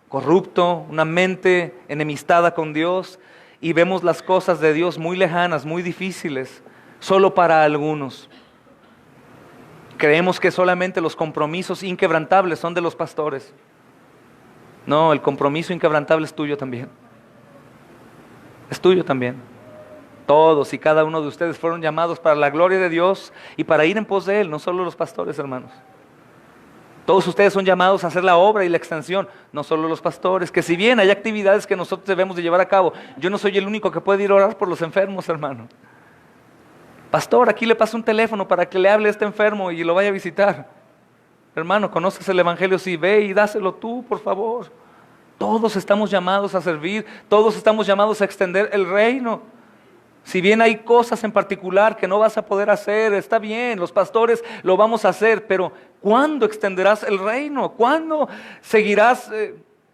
corrupto, una mente enemistada con Dios, y vemos las cosas de Dios muy lejanas, muy difíciles, solo para algunos. Creemos que solamente los compromisos inquebrantables son de los pastores. No, el compromiso inquebrantable es tuyo también. Es tuyo también. Todos y cada uno de ustedes fueron llamados para la gloria de Dios y para ir en pos de Él, no solo los pastores, hermanos. Todos ustedes son llamados a hacer la obra y la extensión, no solo los pastores, que si bien hay actividades que nosotros debemos de llevar a cabo, yo no soy el único que puede ir a orar por los enfermos, hermano. Pastor, aquí le paso un teléfono para que le hable a este enfermo y lo vaya a visitar. Hermano, conoces el evangelio, sí, ve y dáselo tú, por favor. Todos estamos llamados a servir, todos estamos llamados a extender el reino. Si bien hay cosas en particular que no vas a poder hacer, está bien, los pastores lo vamos a hacer, pero ¿cuándo extenderás el reino? ¿Cuándo seguirás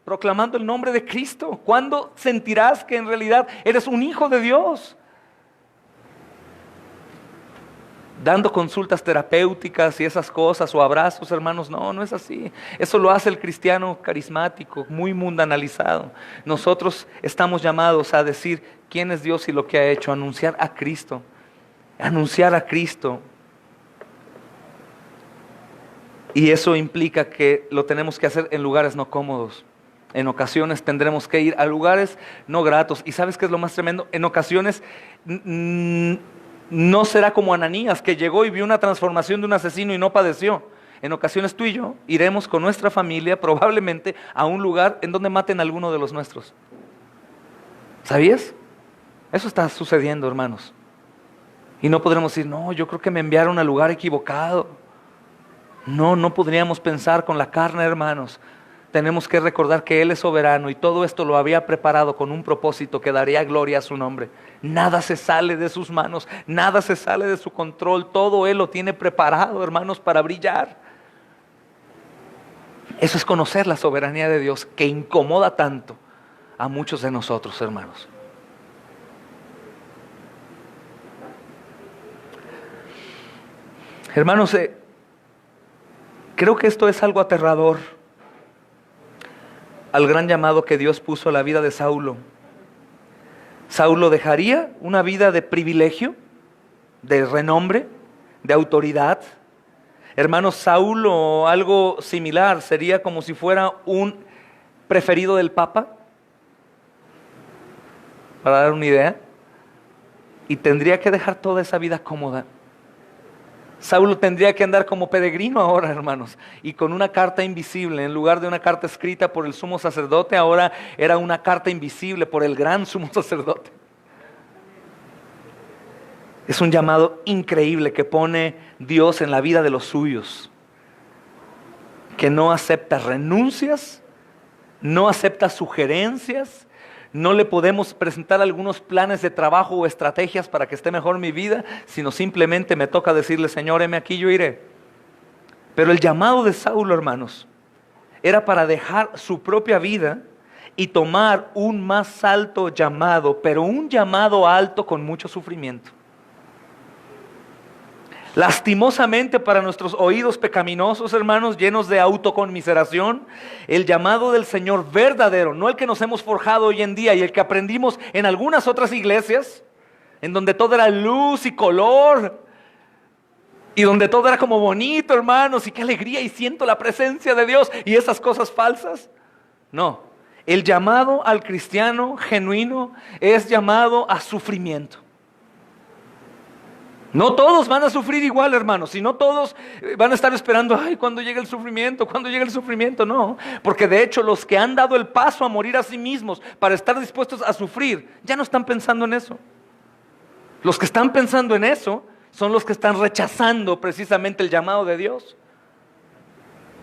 proclamando el nombre de Cristo? ¿Cuándo sentirás que en realidad eres un hijo de Dios? Dando consultas terapéuticas y esas cosas, o abrazos, hermanos, no es así. Eso lo hace el cristiano carismático, muy mundanalizado. Nosotros estamos llamados a decir quién es Dios y lo que ha hecho, a anunciar a Cristo. Anunciar a Cristo. Y eso implica que lo tenemos que hacer en lugares no cómodos. En ocasiones tendremos que ir a lugares no gratos. ¿Y sabes qué es lo más tremendo? En ocasiones no será como Ananías, que llegó y vio una transformación de un asesino y no padeció. En ocasiones tú y yo iremos con nuestra familia probablemente a un lugar en donde maten a alguno de los nuestros. ¿Sabías? Eso está sucediendo, hermanos. Y no podremos decir, no, yo creo que me enviaron al lugar equivocado. No podríamos pensar con la carne, hermanos. Tenemos que recordar que Él es soberano y todo esto lo había preparado con un propósito que daría gloria a su nombre. Nada se sale de sus manos, nada se sale de su control. Todo Él lo tiene preparado, hermanos, para brillar. Eso es conocer la soberanía de Dios, que incomoda tanto a muchos de nosotros, hermanos. Hermanos, creo que esto es algo aterrador al gran llamado que Dios puso a la vida de Saulo. Saulo dejaría una vida de privilegio, de renombre, de autoridad. Hermanos, Saulo, algo similar, sería como si fuera un preferido del Papa, para dar una idea, y tendría que dejar toda esa vida cómoda. Saulo tendría que andar como peregrino ahora, hermanos, y con una carta invisible, en lugar de una carta escrita por el sumo sacerdote, ahora era una carta invisible por el gran sumo sacerdote. Es un llamado increíble que pone Dios en la vida de los suyos, que no acepta renuncias, no acepta sugerencias. No le podemos presentar algunos planes de trabajo o estrategias para que esté mejor mi vida, sino simplemente me toca decirle, Señor, heme aquí, yo iré. Pero el llamado de Saulo, hermanos, era para dejar su propia vida y tomar un más alto llamado, pero un llamado alto con mucho sufrimiento. Lastimosamente para nuestros oídos pecaminosos, hermanos, llenos de autoconmiseración, el llamado del Señor verdadero, no el que nos hemos forjado hoy en día y el que aprendimos en algunas otras iglesias, en donde todo era luz y color, y donde todo era como bonito, hermanos, y qué alegría, y siento la presencia de Dios, y esas cosas falsas. No, el llamado al cristiano genuino es llamado a sufrimiento. No todos van a sufrir igual, hermanos, y no todos van a estar esperando, ay, cuando llegue el sufrimiento, cuando llegue el sufrimiento, no. Porque de hecho los que han dado el paso a morir a sí mismos para estar dispuestos a sufrir, ya no están pensando en eso. Los que están pensando en eso son los que están rechazando precisamente el llamado de Dios.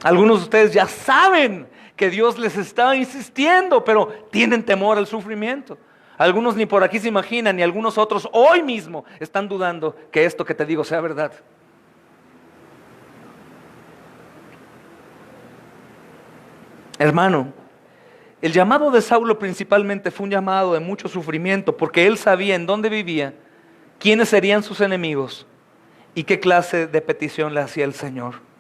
Algunos de ustedes ya saben que Dios les está insistiendo, pero tienen temor al sufrimiento. Algunos ni por aquí se imaginan, y algunos otros hoy mismo están dudando que esto que te digo sea verdad. Hermano, el llamado de Saulo principalmente fue un llamado de mucho sufrimiento, porque él sabía en dónde vivía, quiénes serían sus enemigos y qué clase de petición le hacía el Señor.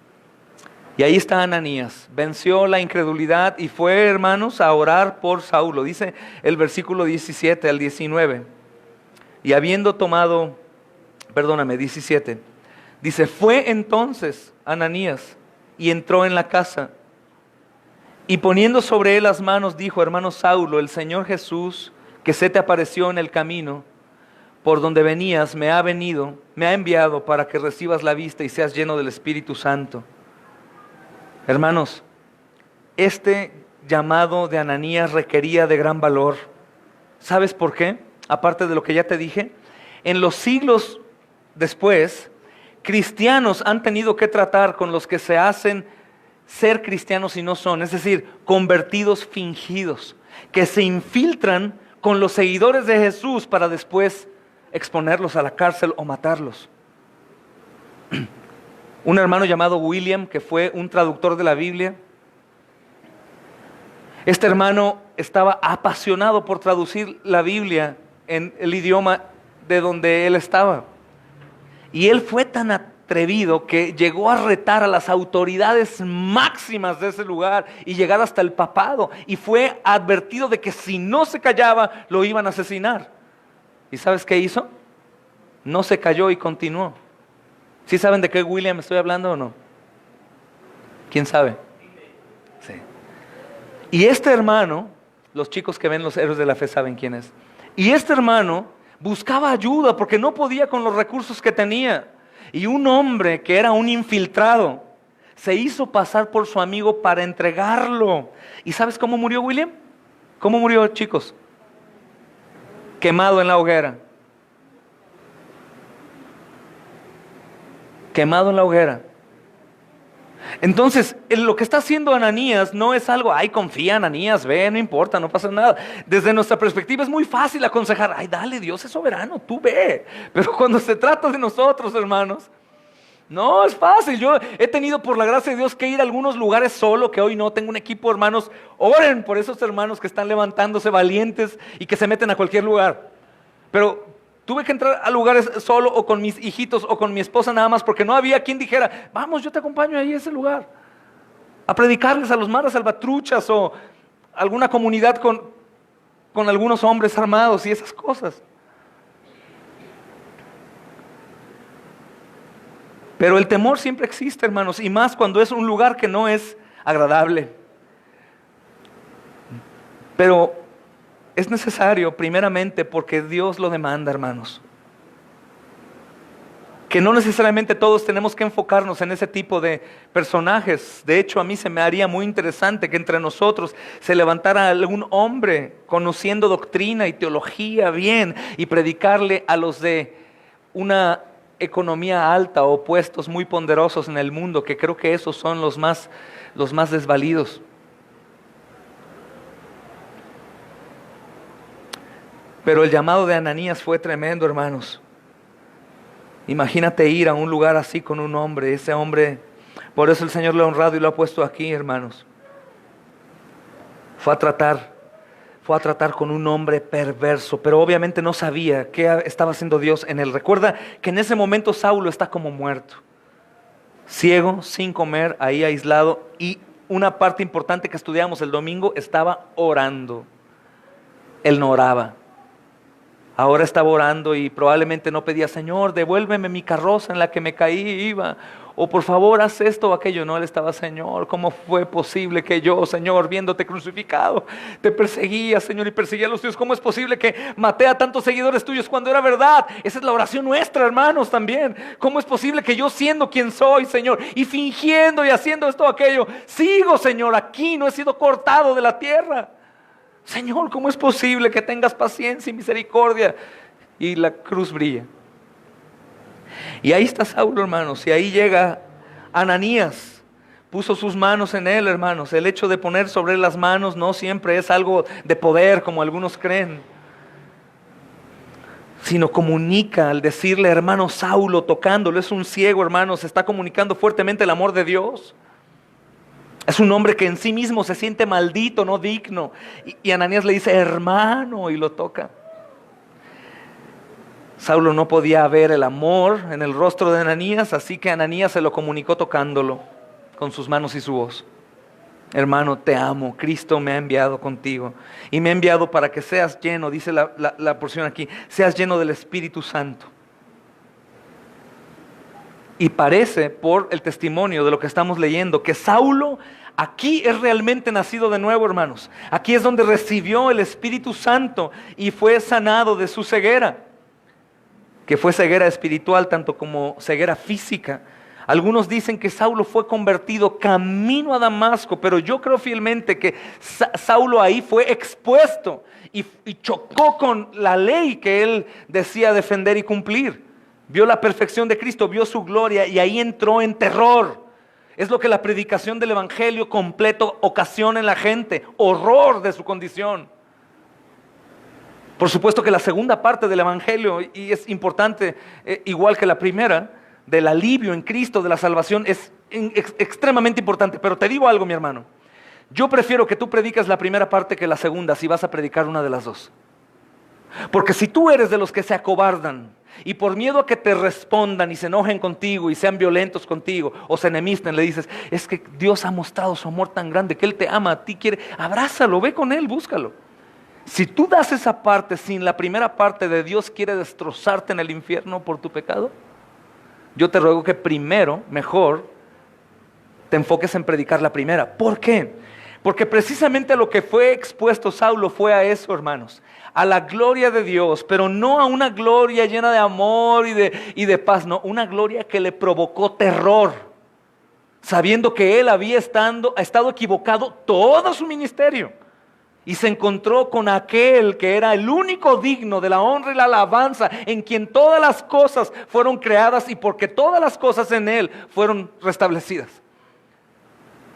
Y ahí está Ananías, venció la incredulidad y fue, hermanos, a orar por Saulo. Dice el versículo 17 al 19. Y habiendo tomado, 17. Dice, fue entonces Ananías y entró en la casa. Y poniendo sobre él las manos, dijo, hermano Saulo, el Señor Jesús, que se te apareció en el camino, por donde venías, me ha enviado para que recibas la vista y seas lleno del Espíritu Santo. Hermanos, este llamado de Ananías requería de gran valor. ¿Sabes por qué? Aparte de lo que ya te dije, en los siglos después, cristianos han tenido que tratar con los que se hacen ser cristianos y no son, es decir, convertidos fingidos, que se infiltran con los seguidores de Jesús para después exponerlos a la cárcel o matarlos. Un hermano llamado William, que fue un traductor de la Biblia. Este hermano estaba apasionado por traducir la Biblia en el idioma de donde él estaba. Y él fue tan atrevido que llegó a retar a las autoridades máximas de ese lugar y llegar hasta el papado. Y fue advertido de que si no se callaba, lo iban a asesinar. ¿Y sabes qué hizo? No se calló y continuó. ¿Sí saben de qué William estoy hablando o no? ¿Quién sabe? Sí. Y este hermano, los chicos que ven Los Héroes de la Fe saben quién es. Y este hermano buscaba ayuda porque no podía con los recursos que tenía. Y un hombre que era un infiltrado se hizo pasar por su amigo para entregarlo. ¿Y sabes cómo murió William? ¿Cómo murió, chicos? Quemado en la hoguera. Quemado en la hoguera. Entonces, lo que está haciendo Ananías no es algo, ay, confía Ananías, ve, no importa, no pasa nada. Desde nuestra perspectiva es muy fácil aconsejar, ay, dale, Dios es soberano, tú ve. Pero cuando se trata de nosotros, hermanos, no es fácil. Yo he tenido por la gracia de Dios que ir a algunos lugares solo, que hoy no tengo un equipo, hermanos. Oren por esos hermanos que están levantándose valientes y que se meten a cualquier lugar. Pero tuve que entrar a lugares solo o con mis hijitos o con mi esposa nada más porque no había quien dijera, vamos, yo te acompaño ahí a ese lugar. A predicarles a los maras salvatruchas o alguna comunidad con algunos hombres armados y esas cosas. Pero el temor siempre existe, hermanos, y más cuando es un lugar que no es agradable. Pero es necesario primeramente porque Dios lo demanda, hermanos. Que no necesariamente todos tenemos que enfocarnos en ese tipo de personajes. De hecho, a mí se me haría muy interesante que entre nosotros se levantara algún hombre conociendo doctrina y teología bien y predicarle a los de una economía alta o puestos muy poderosos en el mundo, que creo que esos son los más desvalidos. Pero el llamado de Ananías fue tremendo, hermanos. Imagínate ir a un lugar así con un hombre, ese hombre, por eso el Señor lo ha honrado y lo ha puesto aquí, hermanos. Fue a tratar con un hombre perverso, pero obviamente no sabía qué estaba haciendo Dios en él. Recuerda que en ese momento Saulo está como muerto, ciego, sin comer, ahí aislado, y una parte importante que estudiamos el domingo, estaba orando. Él no oraba. Ahora estaba orando y probablemente no pedía, Señor, devuélveme mi carroza en la que me caí iba. o por favor haz esto o aquello. No, él estaba: Señor, ¿cómo fue posible que yo, Señor, viéndote crucificado, te perseguía, Señor, y perseguía a los tuyos? ¿Cómo es posible que maté a tantos seguidores tuyos cuando era verdad? Esa es la oración nuestra, hermanos, también. ¿Cómo es posible que yo, siendo quien soy, Señor, y fingiendo y haciendo esto o aquello, sigo, Señor, aquí, no he sido cortado de la tierra? Señor, ¿cómo es posible que tengas paciencia y misericordia? Y la cruz brilla. Y ahí está Saulo, hermanos, y ahí llega Ananías, puso sus manos en él, hermanos. El hecho de poner sobre él las manos no siempre es algo de poder, como algunos creen, sino comunica al decirle: hermano Saulo, tocándolo. Es un ciego, hermanos, está comunicando fuertemente el amor de Dios. Es un hombre que en sí mismo se siente maldito, no digno, y Ananías le dice: hermano, y lo toca. Saulo no podía ver el amor en el rostro de Ananías, así que Ananías se lo comunicó tocándolo con sus manos y su voz. Hermano, te amo, Cristo me ha enviado contigo y me ha enviado para que seas lleno, dice la porción aquí, seas lleno del Espíritu Santo. Y parece, por el testimonio de lo que estamos leyendo, que Saulo aquí es realmente nacido de nuevo, hermanos. Aquí es donde recibió el Espíritu Santo y fue sanado de su ceguera, que fue ceguera espiritual tanto como ceguera física. Algunos dicen que Saulo fue convertido camino a Damasco, pero yo creo fielmente que Saulo ahí fue expuesto y chocó con la ley que él decía defender y cumplir. Vio la perfección de Cristo, vio su gloria y ahí entró en terror. Es lo que la predicación del Evangelio completo ocasiona en la gente: horror de su condición. Por supuesto que la segunda parte del Evangelio, y es importante, igual que la primera, del alivio en Cristo, de la salvación, es extremadamente importante. Pero te digo algo, mi hermano, yo prefiero que tú prediques la primera parte que la segunda, si vas a predicar una de las dos. Porque si tú eres de los que se acobardan y por miedo a que te respondan y se enojen contigo y sean violentos contigo o se enemisten, le dices: es que Dios ha mostrado su amor tan grande que Él te ama, a ti quiere, abrázalo, ve con Él, búscalo. Si tú das esa parte sin la primera parte de Dios quiere destrozarte en el infierno por tu pecado, yo te ruego que primero, mejor, te enfoques en predicar la primera. ¿Por qué? Porque precisamente lo que fue expuesto Saulo fue a eso, hermanos, a la gloria de Dios, pero no a una gloria llena de amor y de paz, no, una gloria que le provocó terror, sabiendo que él había estado equivocado todo su ministerio. Y se encontró con aquel que era el único digno de la honra y la alabanza, en quien todas las cosas fueron creadas y porque todas las cosas en él fueron restablecidas.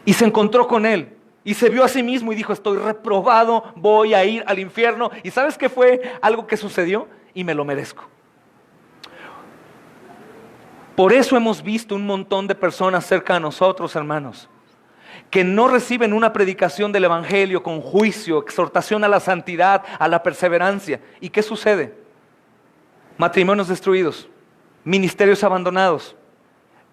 Y se encontró con él y se vio a sí mismo y dijo: estoy reprobado, voy a ir al infierno. ¿Y sabes qué fue algo que sucedió? Y me lo merezco. Por eso hemos visto un montón de personas cerca de nosotros, hermanos, que no reciben una predicación del Evangelio con juicio, exhortación a la santidad, a la perseverancia. ¿Y qué sucede? Matrimonios destruidos, ministerios abandonados,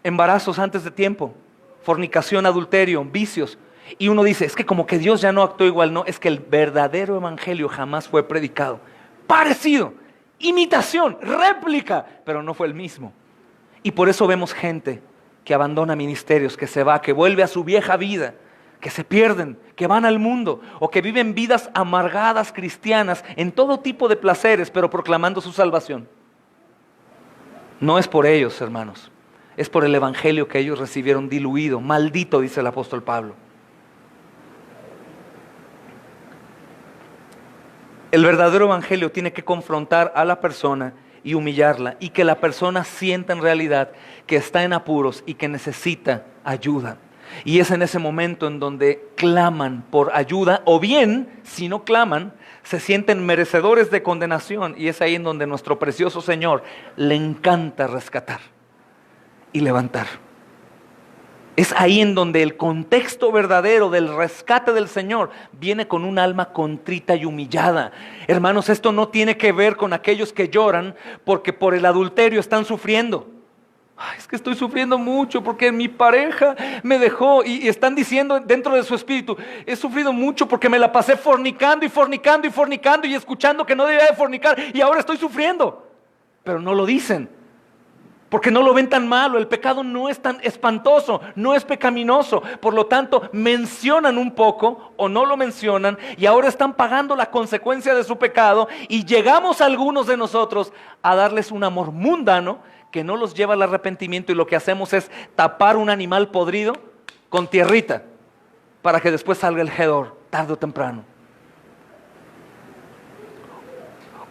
embarazos antes de tiempo, fornicación, adulterio, vicios. Y uno dice: es que como que Dios ya no actuó igual. No, es que el verdadero Evangelio jamás fue predicado. Parecido, imitación, réplica, pero no fue el mismo. Y por eso vemos gente que abandona ministerios, que se va, que vuelve a su vieja vida, que se pierden, que van al mundo, o que viven vidas amargadas cristianas en todo tipo de placeres, pero proclamando su salvación. No es por ellos, hermanos, es por el Evangelio que ellos recibieron diluido, maldito, dice el apóstol Pablo. El verdadero Evangelio tiene que confrontar a la persona y humillarla, y que la persona sienta en realidad que está en apuros y que necesita ayuda. Y es en ese momento en donde claman por ayuda, o bien, si no claman, se sienten merecedores de condenación, y es ahí en donde nuestro precioso Señor le encanta rescatar y levantar. Es ahí en donde el contexto verdadero del rescate del Señor viene con un alma contrita y humillada. Hermanos, esto no tiene que ver con aquellos que lloran porque por el adulterio están sufriendo. Ay, es que estoy sufriendo mucho porque mi pareja me dejó, y están diciendo dentro de su espíritu: he sufrido mucho porque me la pasé fornicando y fornicando y fornicando y escuchando que no debía de fornicar y ahora estoy sufriendo. Pero no lo dicen. Porque no lo ven tan malo, el pecado no es tan espantoso, no es pecaminoso. Por lo tanto, mencionan un poco o no lo mencionan y ahora están pagando la consecuencia de su pecado. Y llegamos algunos de nosotros a darles un amor mundano que no los lleva al arrepentimiento, y lo que hacemos es tapar un animal podrido con tierrita para que después salga el hedor tarde o temprano.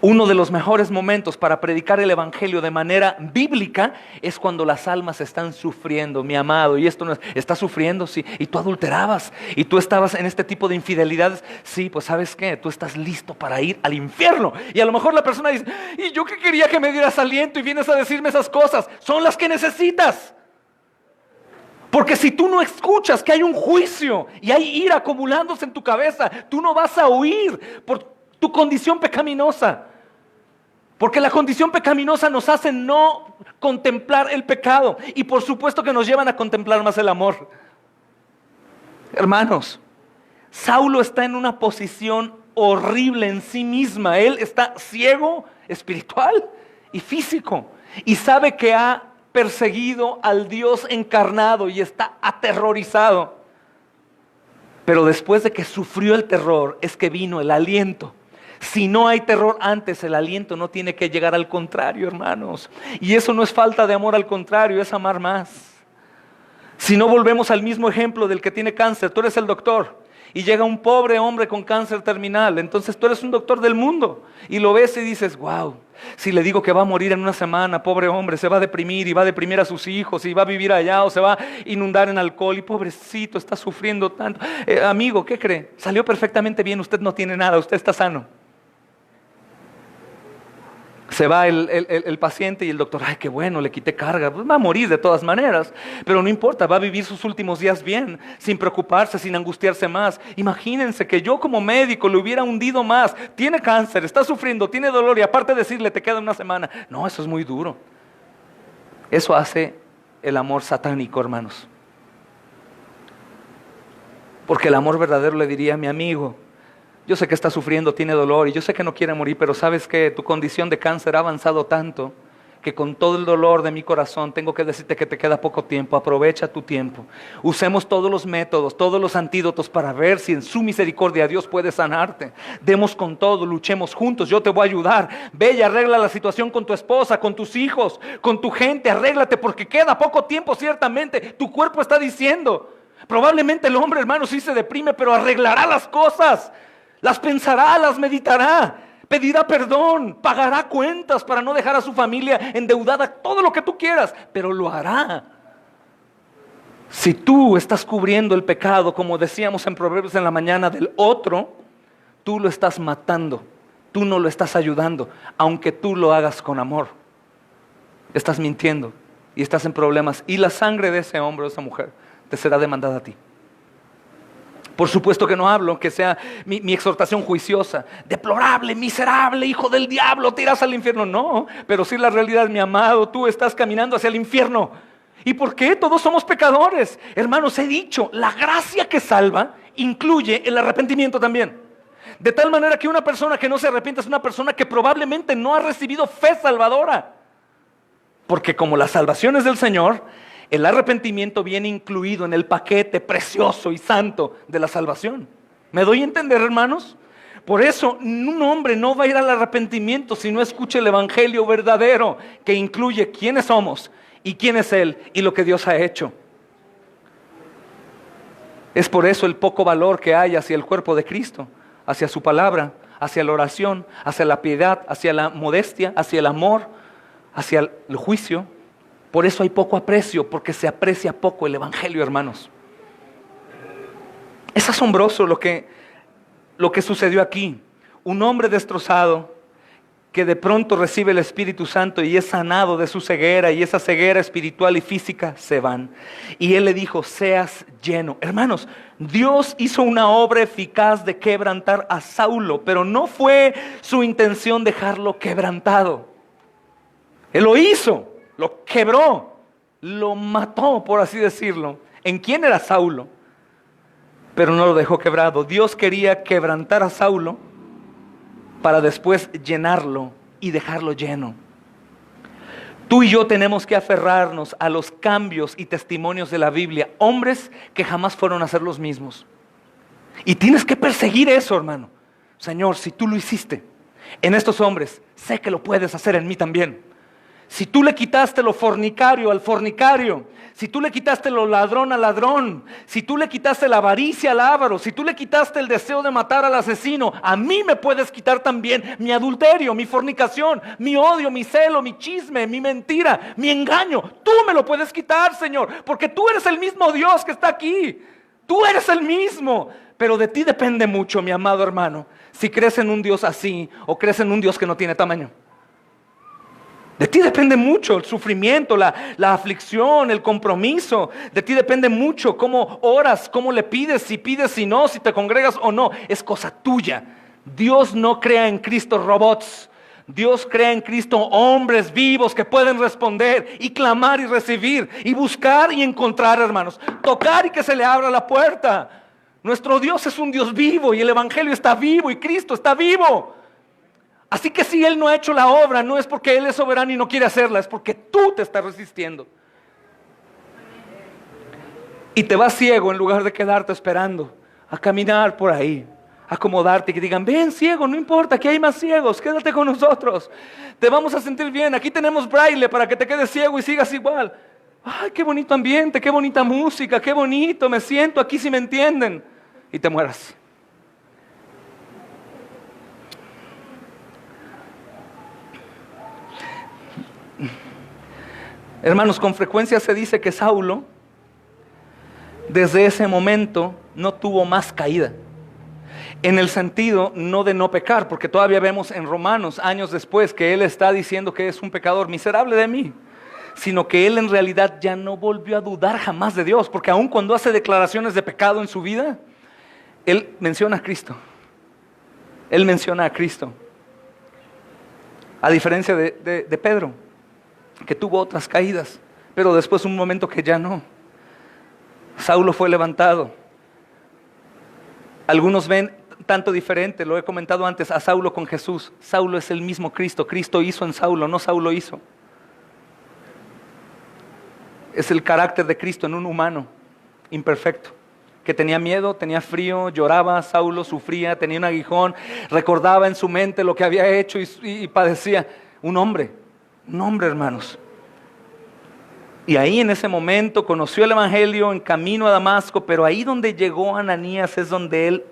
Uno de los mejores momentos para predicar el evangelio de manera bíblica es cuando las almas están sufriendo, mi amado, y esto no es, ¿estás sufriendo? Sí, y tú adulterabas, y tú estabas en este tipo de infidelidades, sí, pues ¿sabes qué? Tú estás listo para ir al infierno, y a lo mejor la persona dice, y yo que quería que me dieras aliento y vienes a decirme esas cosas, son las que necesitas. Porque si tú no escuchas que hay un juicio y hay ira acumulándose en tu cabeza, tú no vas a huir por tu condición pecaminosa. Porque la condición pecaminosa nos hace no contemplar el pecado. Y por supuesto que nos llevan a contemplar más el amor. Hermanos, Saulo está en una posición horrible en sí misma. Él está ciego, espiritual y físico. Y sabe que ha perseguido al Dios encarnado y está aterrorizado. Pero después de que sufrió el terror es que vino el aliento. Si no hay terror antes, el aliento no tiene que llegar, al contrario, hermanos. Y eso no es falta de amor, al contrario, es amar más. Si no, volvemos al mismo ejemplo del que tiene cáncer. Tú eres el doctor y llega un pobre hombre con cáncer terminal. Entonces tú eres un doctor del mundo y lo ves y dices, wow, si le digo que va a morir en una semana, pobre hombre, se va a deprimir y va a deprimir a sus hijos y va a vivir allá o se va a inundar en alcohol y pobrecito, está sufriendo tanto. Amigo, ¿qué cree? Salió perfectamente bien, usted no tiene nada, usted está sano. Se va el paciente y el doctor, ay, qué bueno, le quité carga, pues va a morir de todas maneras, pero no importa, va a vivir sus últimos días bien, sin preocuparse, sin angustiarse más. Imagínense que yo como médico le hubiera hundido más. Tiene cáncer, está sufriendo, tiene dolor y aparte decirle, te queda una semana. No, eso es muy duro. Eso hace el amor satánico, hermanos. Porque el amor verdadero le diría, mi amigo, yo sé que está sufriendo, tiene dolor y yo sé que no quiere morir, pero sabes que tu condición de cáncer ha avanzado tanto que con todo el dolor de mi corazón tengo que decirte que te queda poco tiempo. Aprovecha tu tiempo. Usemos todos los métodos, todos los antídotos para ver si en su misericordia Dios puede sanarte. Demos con todo, luchemos juntos, yo te voy a ayudar. Ve y arregla la situación con tu esposa, con tus hijos, con tu gente. Arréglate porque queda poco tiempo, ciertamente. Tu cuerpo está diciendo. Probablemente el hombre, hermano, sí se deprime, pero arreglará las cosas. Las pensará, las meditará, pedirá perdón, pagará cuentas para no dejar a su familia endeudada, todo lo que tú quieras, pero lo hará. Si tú estás cubriendo el pecado, como decíamos en Proverbios en la mañana, del otro, tú lo estás matando, tú no lo estás ayudando, aunque tú lo hagas con amor. Estás mintiendo y estás en problemas, y la sangre de ese hombre o esa mujer te será demandada a ti. Por supuesto que no hablo que sea mi exhortación juiciosa, deplorable, miserable, hijo del diablo, te irás al infierno. No, pero sí la realidad, mi amado, tú estás caminando hacia el infierno. ¿Y por qué? Todos somos pecadores. Hermanos, he dicho, la gracia que salva incluye el arrepentimiento también. De tal manera que una persona que no se arrepiente es una persona que probablemente no ha recibido fe salvadora. Porque como la salvación es del Señor, el arrepentimiento viene incluido en el paquete precioso y santo de la salvación. ¿Me doy a entender, hermanos? Por eso un hombre no va a ir al arrepentimiento si no escucha el evangelio verdadero, que incluye quiénes somos y quién es Él y lo que Dios ha hecho. Es por eso el poco valor que hay hacia el cuerpo de Cristo, hacia su palabra, hacia la oración, hacia la piedad, hacia la modestia, hacia el amor, hacia el juicio. Por eso hay poco aprecio, porque se aprecia poco el evangelio, hermanos. Es asombroso lo que sucedió aquí. Un hombre destrozado que de pronto recibe el Espíritu Santo y es sanado de su ceguera, y esa ceguera espiritual y física se van. Y él le dijo, seas lleno. Hermanos, Dios hizo una obra eficaz de quebrantar a Saulo, pero no fue su intención dejarlo quebrantado. Él lo hizo. Lo quebró, lo mató, por así decirlo. ¿En quién era Saulo? Pero no lo dejó quebrado. Dios quería quebrantar a Saulo para después llenarlo y dejarlo lleno. Tú y yo tenemos que aferrarnos a los cambios y testimonios de la Biblia, hombres que jamás fueron a ser los mismos. Y tienes que perseguir eso, hermano. Señor, si tú lo hiciste en estos hombres, sé que lo puedes hacer en mí también. Si tú le quitaste lo fornicario al fornicario, si tú le quitaste lo ladrón al ladrón, si tú le quitaste la avaricia al avaro, si tú le quitaste el deseo de matar al asesino, a mí me puedes quitar también mi adulterio, mi fornicación, mi odio, mi celo, mi chisme, mi mentira, mi engaño. Tú me lo puedes quitar, Señor, porque tú eres el mismo Dios que está aquí. Tú eres el mismo, pero de ti depende mucho, mi amado hermano, si crees en un Dios así o crees en un Dios que no tiene tamaño. De ti depende mucho el sufrimiento, la aflicción, el compromiso. De ti depende mucho cómo oras, cómo le pides, si no, si te congregas o no. Es cosa tuya. Dios no crea en Cristo robots. Dios crea en Cristo hombres vivos que pueden responder y clamar y recibir y buscar y encontrar, hermanos. Tocar y que se le abra la puerta. Nuestro Dios es un Dios vivo y el Evangelio está vivo y Cristo está vivo. Así que si Él no ha hecho la obra, no es porque Él es soberano y no quiere hacerla, es porque tú te estás resistiendo. Y te vas ciego en lugar de quedarte esperando, a caminar por ahí, a acomodarte y que digan, ven ciego, no importa, aquí hay más ciegos, quédate con nosotros. Te vamos a sentir bien, aquí tenemos braille para que te quedes ciego y sigas igual. Ay, qué bonito ambiente, qué bonita música, qué bonito, me siento aquí si me entienden. Y te mueras. Hermanos, con frecuencia se dice que Saulo, desde ese momento, no tuvo más caída. En el sentido no de no pecar, porque todavía vemos en Romanos, años después, que él está diciendo que es un pecador miserable de mí. Sino que él en realidad ya no volvió a dudar jamás de Dios, porque aun cuando hace declaraciones de pecado en su vida, él menciona a Cristo. Él menciona a Cristo. A diferencia de Pedro, que tuvo otras caídas, pero después un momento que ya no. Saulo fue levantado. Algunos ven tanto diferente, lo he comentado antes, a Saulo con Jesús. Saulo es el mismo Cristo. Cristo hizo en Saulo, no Saulo hizo. Es el carácter de Cristo en un humano imperfecto, que tenía miedo, tenía frío, lloraba. Saulo sufría, tenía un aguijón, recordaba en su mente lo que había hecho y padecía. Un hombre, hermanos. Y ahí en ese momento conoció el Evangelio en camino a Damasco, pero ahí donde llegó Ananías es donde él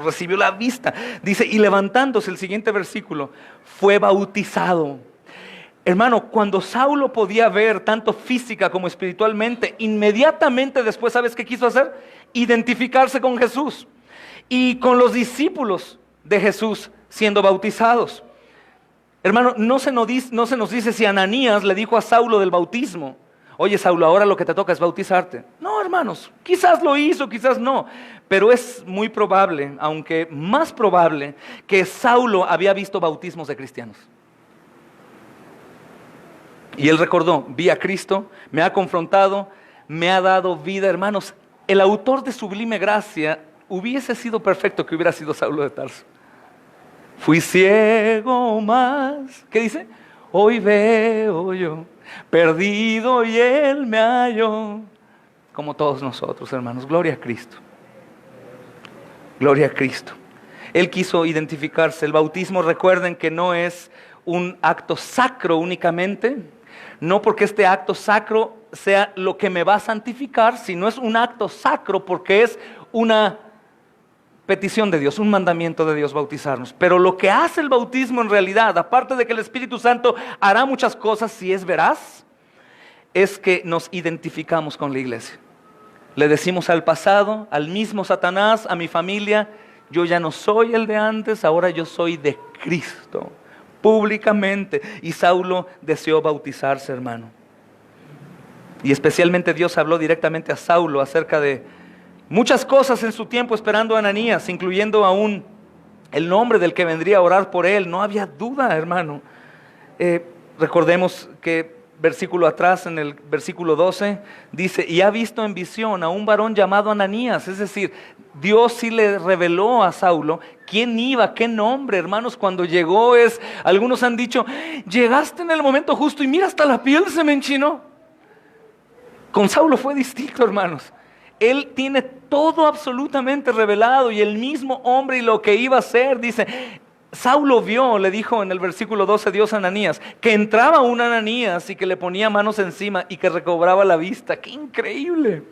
recibió la vista. Dice, y levantándose, el siguiente versículo, fue bautizado. Hermano, cuando Saulo podía ver tanto física como espiritualmente, inmediatamente después, ¿sabes qué quiso hacer? Identificarse con Jesús y con los discípulos de Jesús siendo bautizados. Hermano, no se nos dice si Ananías le dijo a Saulo del bautismo, oye Saulo, ahora lo que te toca es bautizarte. No, hermanos, quizás lo hizo, quizás no, pero es muy probable, aunque más probable, que Saulo había visto bautismos de cristianos. Y él recordó, vi a Cristo, me ha confrontado, me ha dado vida. Hermanos, el autor de Sublime Gracia hubiese sido perfecto que hubiera sido Saulo de Tarso. Fui ciego más, ¿qué dice? Hoy veo yo, perdido y Él me halló. Como todos nosotros, hermanos, gloria a Cristo. Gloria a Cristo. Él quiso identificarse. El bautismo, recuerden que no es un acto sacro únicamente, no porque este acto sacro sea lo que me va a santificar, sino es un acto sacro porque es una petición de Dios, un mandamiento de Dios bautizarnos. Pero lo que hace el bautismo en realidad, aparte de que el Espíritu Santo hará muchas cosas si es veraz, es que nos identificamos con la iglesia. Le decimos al pasado, al mismo Satanás, a mi familia, yo ya no soy el de antes, ahora yo soy de Cristo. Públicamente. Y Saulo deseó bautizarse, hermano. Y especialmente Dios habló directamente a Saulo acerca de muchas cosas en su tiempo esperando a Ananías, incluyendo aún el nombre del que vendría a orar por él. No había duda, hermano. Recordemos que versículo atrás, en el versículo 12, dice, y ha visto en visión a un varón llamado Ananías. Es decir, Dios sí le reveló a Saulo quién iba, qué nombre, hermanos. Cuando llegó algunos han dicho, llegaste en el momento justo y mira, hasta la piel se me enchinó. Con Saulo fue distinto, hermanos. Él tiene todo absolutamente revelado, y el mismo hombre y lo que iba a hacer, dice, Saulo vio, le dijo en el versículo 12 Dios a Ananías, que entraba un Ananías y que le ponía manos encima y que recobraba la vista. ¡Qué increíble!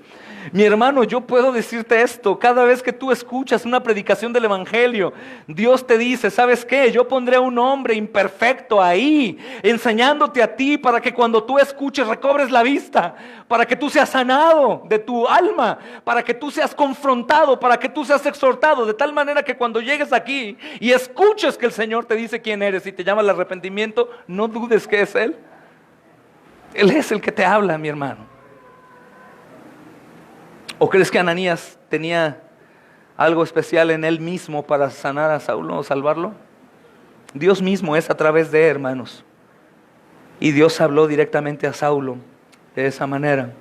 Mi hermano, yo puedo decirte esto: cada vez que tú escuchas una predicación del evangelio, Dios te dice, ¿sabes qué? Yo pondré a un hombre imperfecto ahí, enseñándote a ti para que cuando tú escuches recobres la vista, para que tú seas sanado de tu alma, para que tú seas confrontado, para que tú seas exhortado, de tal manera que cuando llegues aquí y escuches que el Señor te dice quién eres y te llama al arrepentimiento, no dudes que es Él. Él es el que te habla, mi hermano. ¿O crees que Ananías tenía algo especial en él mismo para sanar a Saulo o salvarlo? Dios mismo es a través de él, hermanos. Y Dios habló directamente a Saulo de esa manera.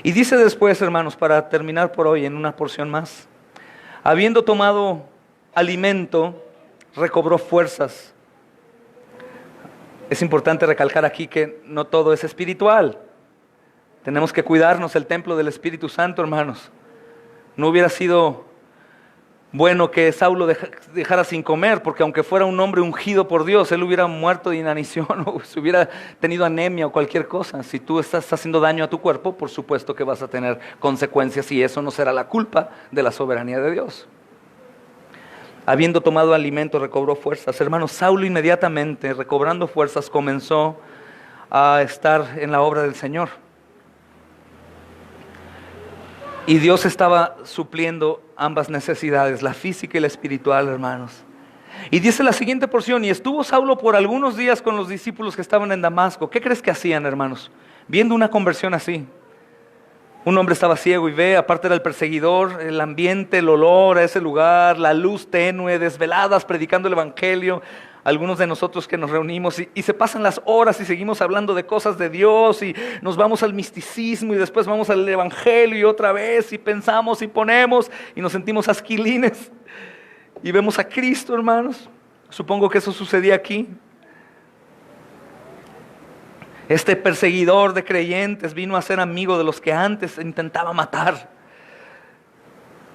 Y dice después, hermanos, para terminar por hoy en una porción más, habiendo tomado alimento, recobró fuerzas. Es importante recalcar aquí que no todo es espiritual. Tenemos que cuidarnos el templo del Espíritu Santo, hermanos. No hubiera sido bueno que Saulo dejara sin comer, porque aunque fuera un hombre ungido por Dios, él hubiera muerto de inanición o se hubiera tenido anemia o cualquier cosa. Si tú estás haciendo daño a tu cuerpo, por supuesto que vas a tener consecuencias, y eso no será la culpa de la soberanía de Dios. Habiendo tomado alimento, recobró fuerzas. Hermanos, Saulo inmediatamente, recobrando fuerzas, comenzó a estar en la obra del Señor. Y Dios estaba supliendo ambas necesidades, la física y la espiritual, hermanos. Y dice la siguiente porción: y estuvo Saulo por algunos días con los discípulos que estaban en Damasco. ¿Qué crees que hacían, hermanos? Viendo una conversión así. Un hombre estaba ciego y ve, aparte era el perseguidor, el ambiente, el olor a ese lugar, la luz tenue, desveladas, predicando el evangelio. Algunos de nosotros que nos reunimos y se pasan las horas y seguimos hablando de cosas de Dios, y nos vamos al misticismo y después vamos al evangelio y otra vez, y pensamos y ponemos y nos sentimos asquilines y vemos a Cristo, hermanos. Supongo que eso sucedía aquí. Este perseguidor de creyentes vino a ser amigo de los que antes intentaba matar.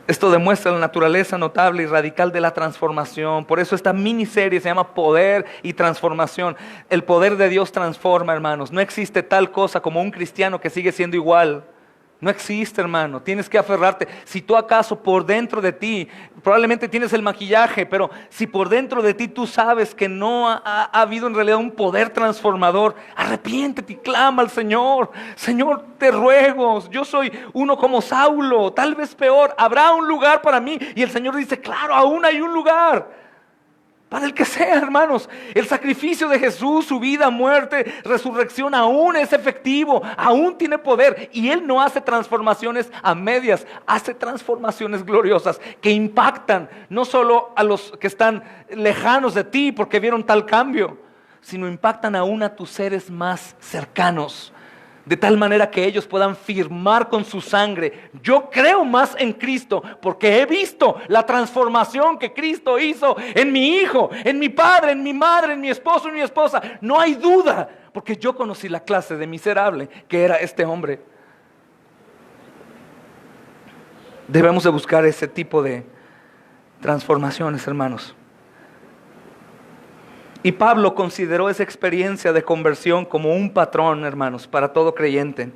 Esto demuestra la naturaleza notable y radical de la transformación. Por eso esta miniserie se llama Poder y Transformación. El poder de Dios transforma, hermanos. No existe tal cosa como un cristiano que sigue siendo igual. No existe, hermano. Tienes que aferrarte. Si tú acaso por dentro de ti, probablemente tienes el maquillaje, pero si por dentro de ti tú sabes que no ha habido en realidad un poder transformador, arrepiéntete y clama al Señor. Señor, te ruego, yo soy uno como Saulo, tal vez peor. ¿Habrá un lugar para mí? Y el Señor dice, claro, aún hay un lugar. Para el que sea, hermanos. El sacrificio de Jesús, su vida, muerte, resurrección, aún es efectivo, aún tiene poder. Y Él no hace transformaciones a medias, hace transformaciones gloriosas que impactan no solo a los que están lejanos de ti porque vieron tal cambio, sino impactan aún a tus seres más cercanos. De tal manera que ellos puedan firmar con su sangre: yo creo más en Cristo porque he visto la transformación que Cristo hizo en mi hijo, en mi padre, en mi madre, en mi esposo, en mi esposa. No hay duda, porque yo conocí la clase de miserable que era este hombre. Debemos de buscar ese tipo de transformaciones, hermanos. Y Pablo consideró esa experiencia de conversión como un patrón, hermanos, para todo creyente.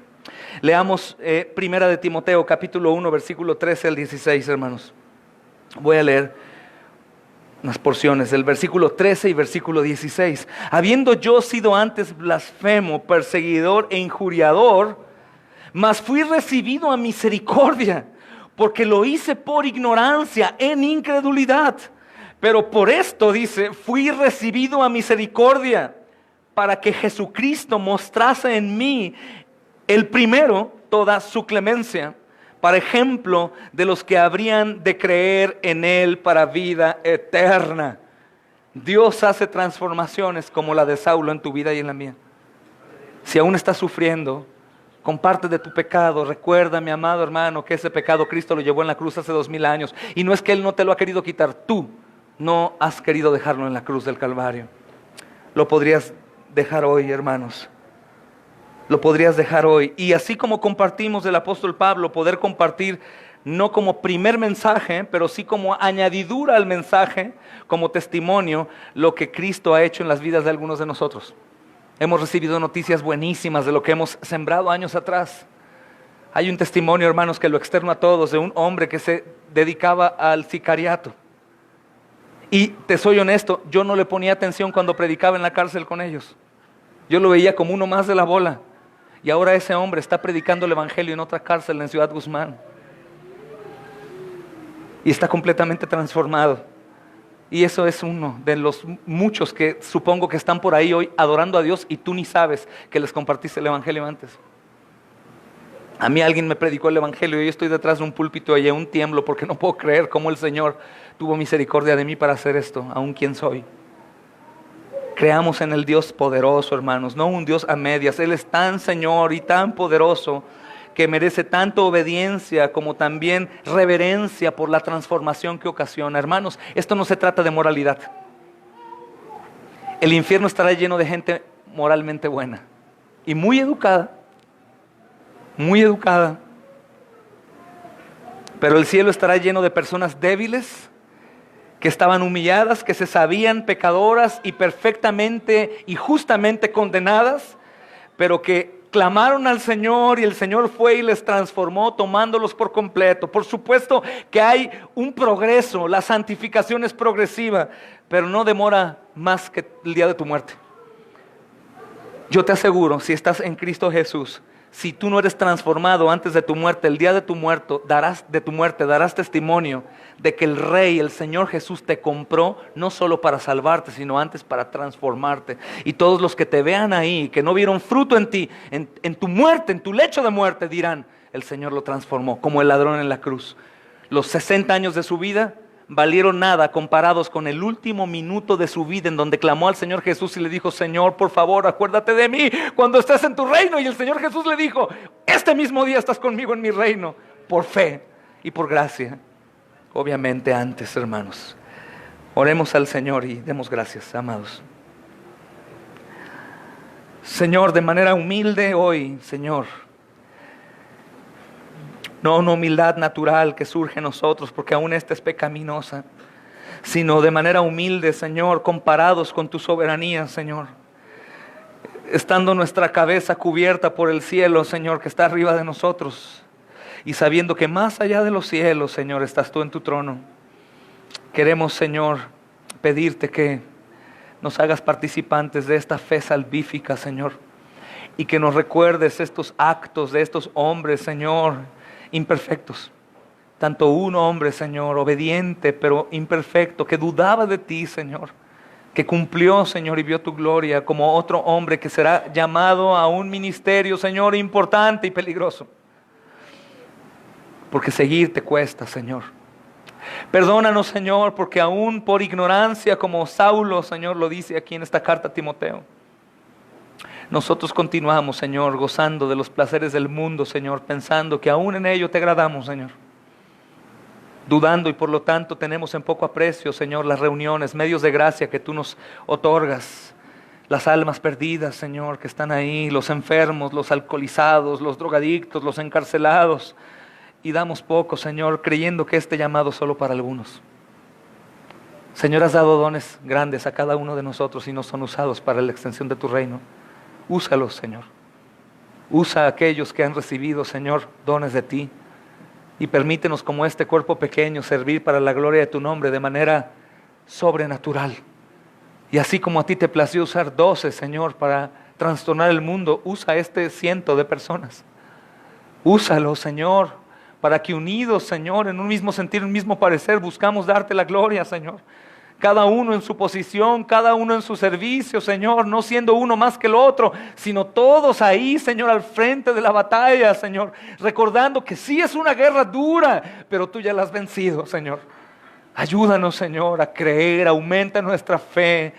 Leamos Primera de Timoteo, capítulo 1, versículo 13 al 16, hermanos. Voy a leer unas porciones del versículo 13 y versículo 16. Habiendo yo sido antes blasfemo, perseguidor e injuriador, mas fui recibido a misericordia, porque lo hice por ignorancia, en incredulidad. Pero por esto, dice, fui recibido a misericordia, para que Jesucristo mostrase en mí, el primero, toda su clemencia, para ejemplo de los que habrían de creer en Él para vida eterna. Dios hace transformaciones como la de Saulo en tu vida y en la mía. Si aún estás sufriendo, comparte de tu pecado. Recuerda, mi amado hermano, que ese pecado Cristo lo llevó en la cruz hace 2000 años. Y no es que Él no te lo ha querido quitar, tú no has querido dejarlo en la cruz del Calvario. Lo podrías dejar hoy, hermanos. Lo podrías dejar hoy. Y así como compartimos del apóstol Pablo, poder compartir no como primer mensaje, pero sí como añadidura al mensaje, como testimonio, lo que Cristo ha hecho en las vidas de algunos de nosotros. Hemos recibido noticias buenísimas de lo que hemos sembrado años atrás. Hay un testimonio, hermanos, que lo externo a todos, de un hombre que se dedicaba al sicariato. Y te soy honesto, yo no le ponía atención cuando predicaba en la cárcel con ellos. Yo lo veía como uno más de la bola. Y ahora ese hombre está predicando el evangelio en otra cárcel en Ciudad Guzmán. Y está completamente transformado. Y eso es uno de los muchos que supongo que están por ahí hoy adorando a Dios y tú ni sabes que les compartiste el evangelio antes. A mí alguien me predicó el evangelio y yo estoy detrás de un púlpito y aún tiemblo porque no puedo creer cómo el Señor tuvo misericordia de mí para hacer esto, aún quien soy. Creamos en el Dios poderoso, hermanos, no un Dios a medias. Él es tan Señor y tan poderoso que merece tanto obediencia como también reverencia por la transformación que ocasiona. Hermanos, esto no se trata de moralidad. El infierno estará lleno de gente moralmente buena y muy educada, pero el cielo estará lleno de personas débiles, que estaban humilladas, que se sabían pecadoras y perfectamente y justamente condenadas, pero que clamaron al Señor y el Señor fue y les transformó tomándolos por completo. Por supuesto que hay un progreso, la santificación es progresiva, pero no demora más que el día de tu muerte. Yo te aseguro, si estás en Cristo Jesús, si tú no eres transformado antes de tu muerte, el día de tu muerte darás testimonio de que el Rey, el Señor Jesús te compró no solo para salvarte, sino antes para transformarte. Y todos los que te vean ahí, que no vieron fruto en ti, en tu muerte, en tu lecho de muerte, dirán, el Señor lo transformó, como el ladrón en la cruz. Los 60 años de su vida valieron nada comparados con el último minuto de su vida en donde clamó al Señor Jesús y le dijo, Señor, por favor, acuérdate de mí cuando estés en tu reino. Y el Señor Jesús le dijo, este mismo día estás conmigo en mi reino, por fe y por gracia. Obviamente antes, hermanos, oremos al Señor y demos gracias, amados. Señor, de manera humilde hoy, Señor, no una humildad natural que surge en nosotros, porque aún esta es pecaminosa, sino de manera humilde, Señor, comparados con tu soberanía, Señor. Estando nuestra cabeza cubierta por el cielo, Señor, que está arriba de nosotros, y sabiendo que más allá de los cielos, Señor, estás tú en tu trono. Queremos, Señor, pedirte que nos hagas participantes de esta fe salvífica, Señor, y que nos recuerdes estos actos de estos hombres, Señor, imperfectos. Tanto un hombre, Señor, obediente pero imperfecto, que dudaba de ti, Señor, que cumplió, Señor, y vio tu gloria, como otro hombre que será llamado a un ministerio, Señor, importante y peligroso. Porque seguirte cuesta, Señor. Perdónanos, Señor, porque aún por ignorancia, como Saulo, Señor, lo dice aquí en esta carta a Timoteo, nosotros continuamos, Señor, gozando de los placeres del mundo, Señor, pensando que aún en ello te agradamos, Señor. Dudando y por lo tanto tenemos en poco aprecio, Señor, las reuniones, medios de gracia que tú nos otorgas. Las almas perdidas, Señor, que están ahí, los enfermos, los alcoholizados, los drogadictos, los encarcelados. Y damos poco, Señor, creyendo que este llamado es solo para algunos. Señor, has dado dones grandes a cada uno de nosotros y no son usados para la extensión de tu reino. Úsalos, Señor. Usa a aquellos que han recibido, Señor, dones de ti. Y permítenos como este cuerpo pequeño servir para la gloria de tu nombre de manera sobrenatural. Y así como a ti te plació usar 12, Señor, para trastornar el mundo, usa este 100 de personas. Úsalo, Señor, para que unidos, Señor, en un mismo sentir, un mismo parecer, buscamos darte la gloria, Señor. Cada uno en su posición, cada uno en su servicio, Señor, no siendo uno más que el otro, sino todos ahí, Señor, al frente de la batalla, Señor, recordando que sí es una guerra dura, pero tú ya la has vencido, Señor. Ayúdanos, Señor, a creer, aumenta nuestra fe.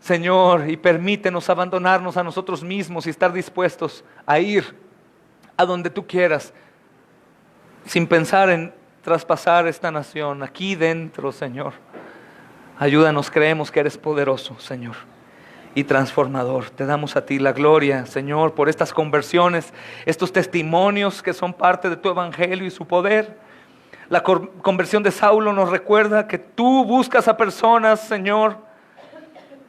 Señor, y permítenos abandonarnos a nosotros mismos y estar dispuestos a ir a donde tú quieras, sin pensar en traspasar esta nación, aquí dentro, Señor. Ayúdanos, creemos que eres poderoso, Señor, y transformador. Te damos a ti la gloria, Señor, por estas conversiones, estos testimonios que son parte de tu evangelio y su poder. La conversión de Saulo nos recuerda que tú buscas a personas, Señor,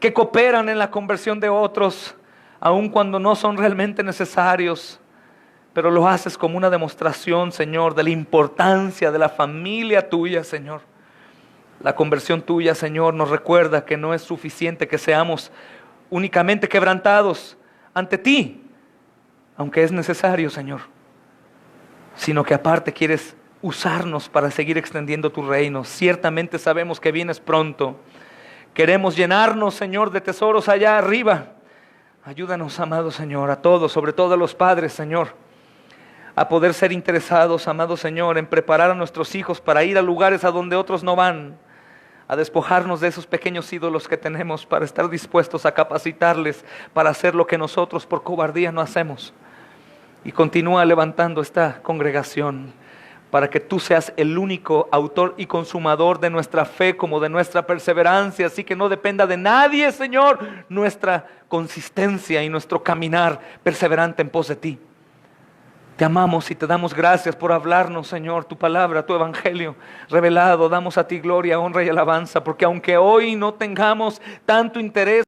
que cooperan en la conversión de otros, aun cuando no son realmente necesarios, pero lo haces como una demostración, Señor, de la importancia de la familia tuya, Señor. La conversión tuya, Señor, nos recuerda que no es suficiente que seamos únicamente quebrantados ante ti, aunque es necesario, Señor, sino que aparte quieres usarnos para seguir extendiendo tu reino. Ciertamente sabemos que vienes pronto. Queremos llenarnos, Señor, de tesoros allá arriba. Ayúdanos, amado Señor, a todos, sobre todo a los padres, Señor, a poder ser interesados, amado Señor, en preparar a nuestros hijos para ir a lugares a donde otros no van, a despojarnos de esos pequeños ídolos que tenemos para estar dispuestos a capacitarles para hacer lo que nosotros por cobardía no hacemos. Y continúa levantando esta congregación para que tú seas el único autor y consumador de nuestra fe como de nuestra perseverancia, así que no dependa de nadie, Señor, nuestra consistencia y nuestro caminar perseverante en pos de ti. Te amamos y te damos gracias por hablarnos, Señor, tu palabra, tu evangelio revelado. Damos a ti gloria, honra y alabanza, porque aunque hoy no tengamos tanto interés